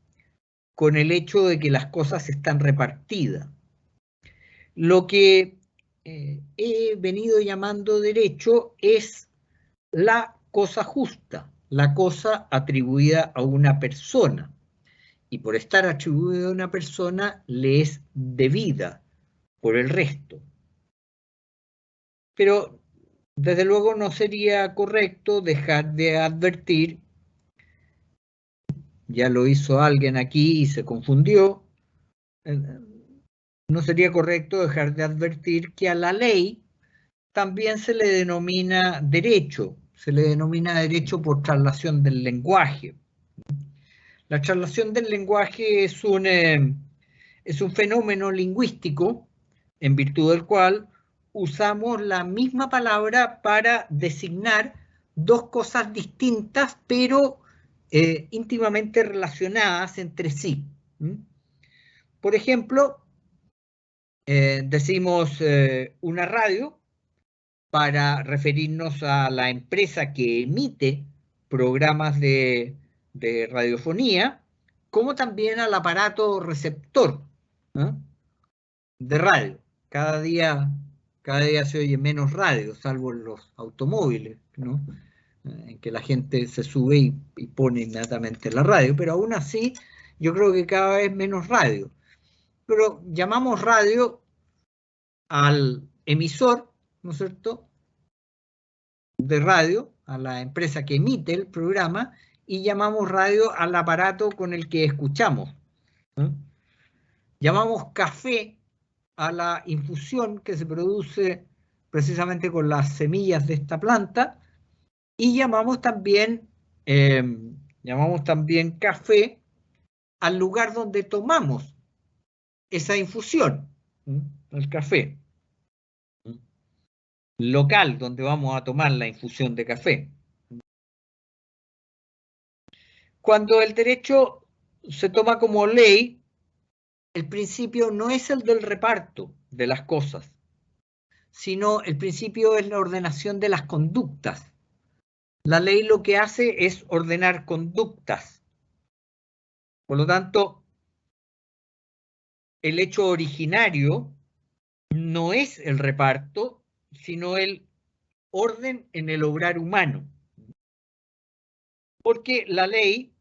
con el hecho de que las cosas están repartidas. Lo que he venido llamando derecho es la cosa justa, la cosa atribuida a una persona. Y por estar atribuida a una persona, le es debida por el resto. Pero, desde luego, no sería correcto dejar de advertir, ya lo hizo alguien aquí y se confundió, no sería correcto dejar de advertir que a la ley también se le denomina derecho, se le denomina derecho por traslación del lenguaje. La traslación del lenguaje es un fenómeno lingüístico en virtud del cual usamos la misma palabra para designar dos cosas distintas pero íntimamente relacionadas entre sí. Por ejemplo, decimos una radio para referirnos a la empresa que emite programas de radiofonía, como también al aparato receptor de radio. Cada día se oye menos radio, salvo en los automóviles, ¿no? En que la gente se sube y pone inmediatamente la radio, pero aún así yo creo que cada vez menos radio. Pero llamamos radio al emisor, ¿no es cierto?, de radio, a la empresa que emite el programa, y llamamos radio al aparato con el que escuchamos. Llamamos café a la infusión que se produce precisamente con las semillas de esta planta, y llamamos también café al lugar donde tomamos esa infusión, el café local donde vamos a tomar la infusión de café. Cuando el derecho se toma como ley, el principio no es el del reparto de las cosas, sino el principio es la ordenación de las conductas. La ley lo que hace es ordenar conductas. Por lo tanto, el hecho originario no es el reparto, sino el orden en el obrar humano. Porque la ley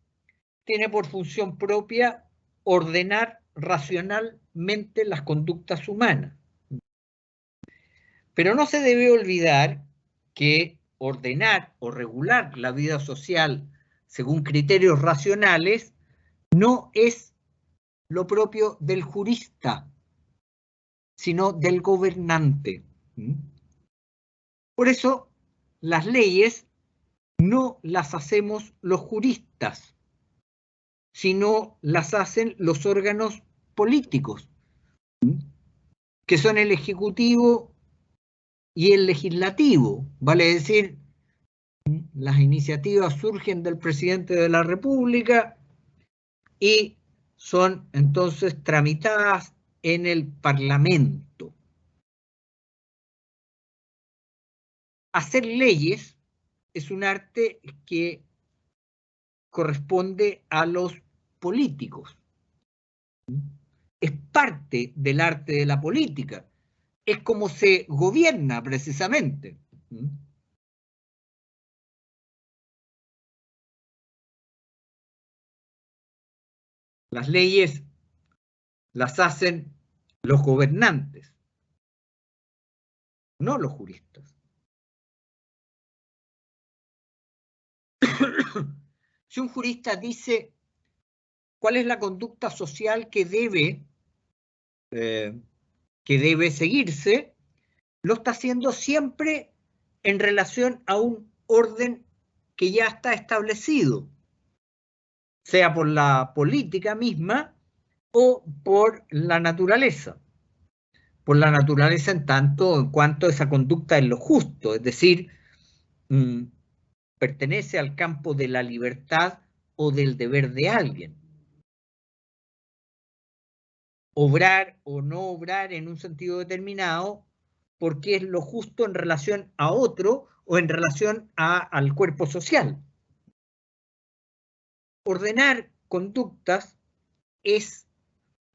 tiene por función propia ordenar racionalmente las conductas humanas. Pero no se debe olvidar que ordenar o regular la vida social según criterios racionales no es lo propio del jurista, sino del gobernante. Por eso, las leyes no las hacemos los juristas, sino las hacen los órganos políticos, que son el Ejecutivo y el Legislativo. Vale decir, las iniciativas surgen del presidente de la República y son entonces tramitadas en el Parlamento. Hacer leyes es un arte que corresponde a los políticos. Es parte del arte de la política. Es como se gobierna precisamente. Las leyes las hacen los gobernantes, no los juristas. Si un jurista dice cuál es la conducta social que debe seguirse, lo está haciendo siempre en relación a un orden que ya está establecido, sea por la política misma o por la naturaleza. Por la naturaleza en tanto en cuanto esa conducta es lo justo, es decir, pertenece al campo de la libertad o del deber de alguien. Obrar o no obrar en un sentido determinado porque es lo justo en relación a otro o en relación al cuerpo social. Ordenar conductas es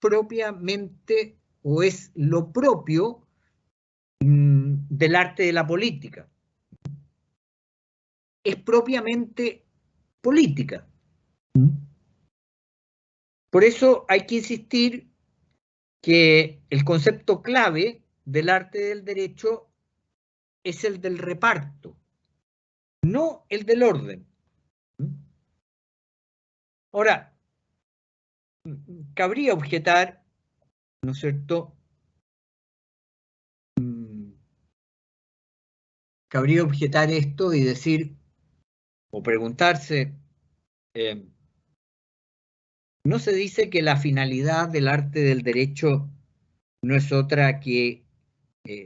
propiamente o es lo propio del arte de la política. Es propiamente política. Por eso hay que insistir que el concepto clave del arte del derecho es el del reparto, no el del orden. Ahora, cabría objetar, ¿no es cierto? Cabría objetar esto y decir, o preguntarse, ¿no se dice que la finalidad del arte del derecho no es otra que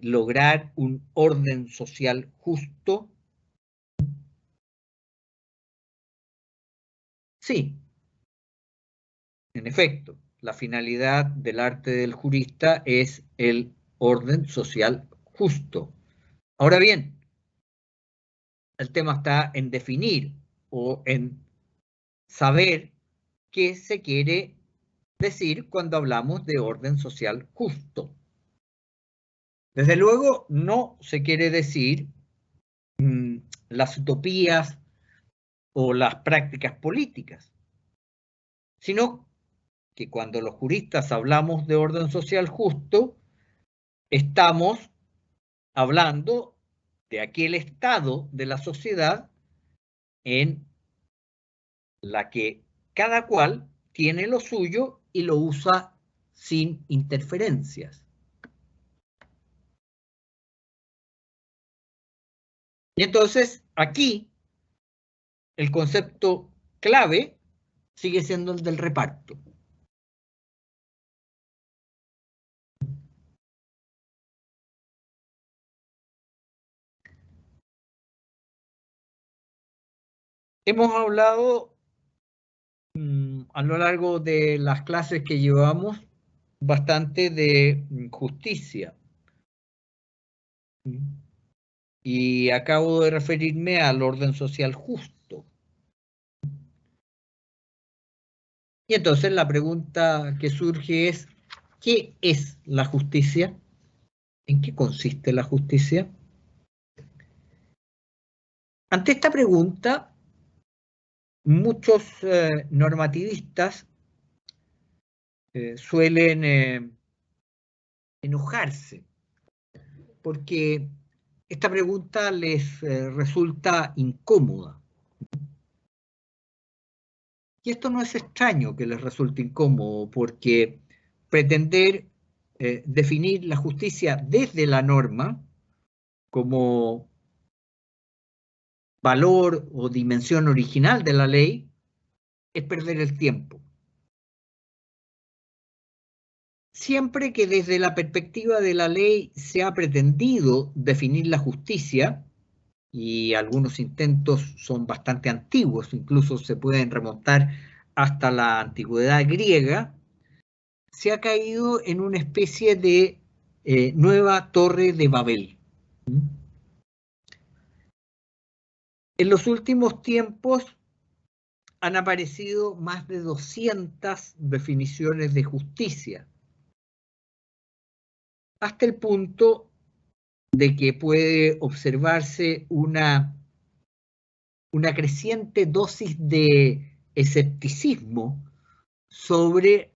lograr un orden social justo? Sí, en efecto, la finalidad del arte del jurista es el orden social justo. Ahora bien, el tema está en definir o en saber qué se quiere decir cuando hablamos de orden social justo. Desde luego, no se quiere decir las utopías o las prácticas políticas, sino que cuando los juristas hablamos de orden social justo, estamos hablando de aquel estado de la sociedad en la que cada cual tiene lo suyo y lo usa sin interferencias. Y entonces aquí el concepto clave sigue siendo el del reparto. Hemos hablado a lo largo de las clases que llevamos bastante de justicia. Y acabo de referirme al orden social justo. Y entonces la pregunta que surge es, ¿qué es la justicia? ¿En qué consiste la justicia? Ante esta pregunta, muchos normativistas suelen enojarse porque esta pregunta les resulta incómoda. Y esto no es extraño que les resulte incómodo, porque pretender definir la justicia desde la norma como valor o dimensión original de la ley es perder el tiempo. Siempre que desde la perspectiva de la ley se ha pretendido definir la justicia, y algunos intentos son bastante antiguos, incluso se pueden remontar hasta la antigüedad griega, se ha caído en una especie de nueva torre de Babel. En los últimos tiempos han aparecido más de 200 definiciones de justicia, hasta el punto de que puede observarse una creciente dosis de escepticismo sobre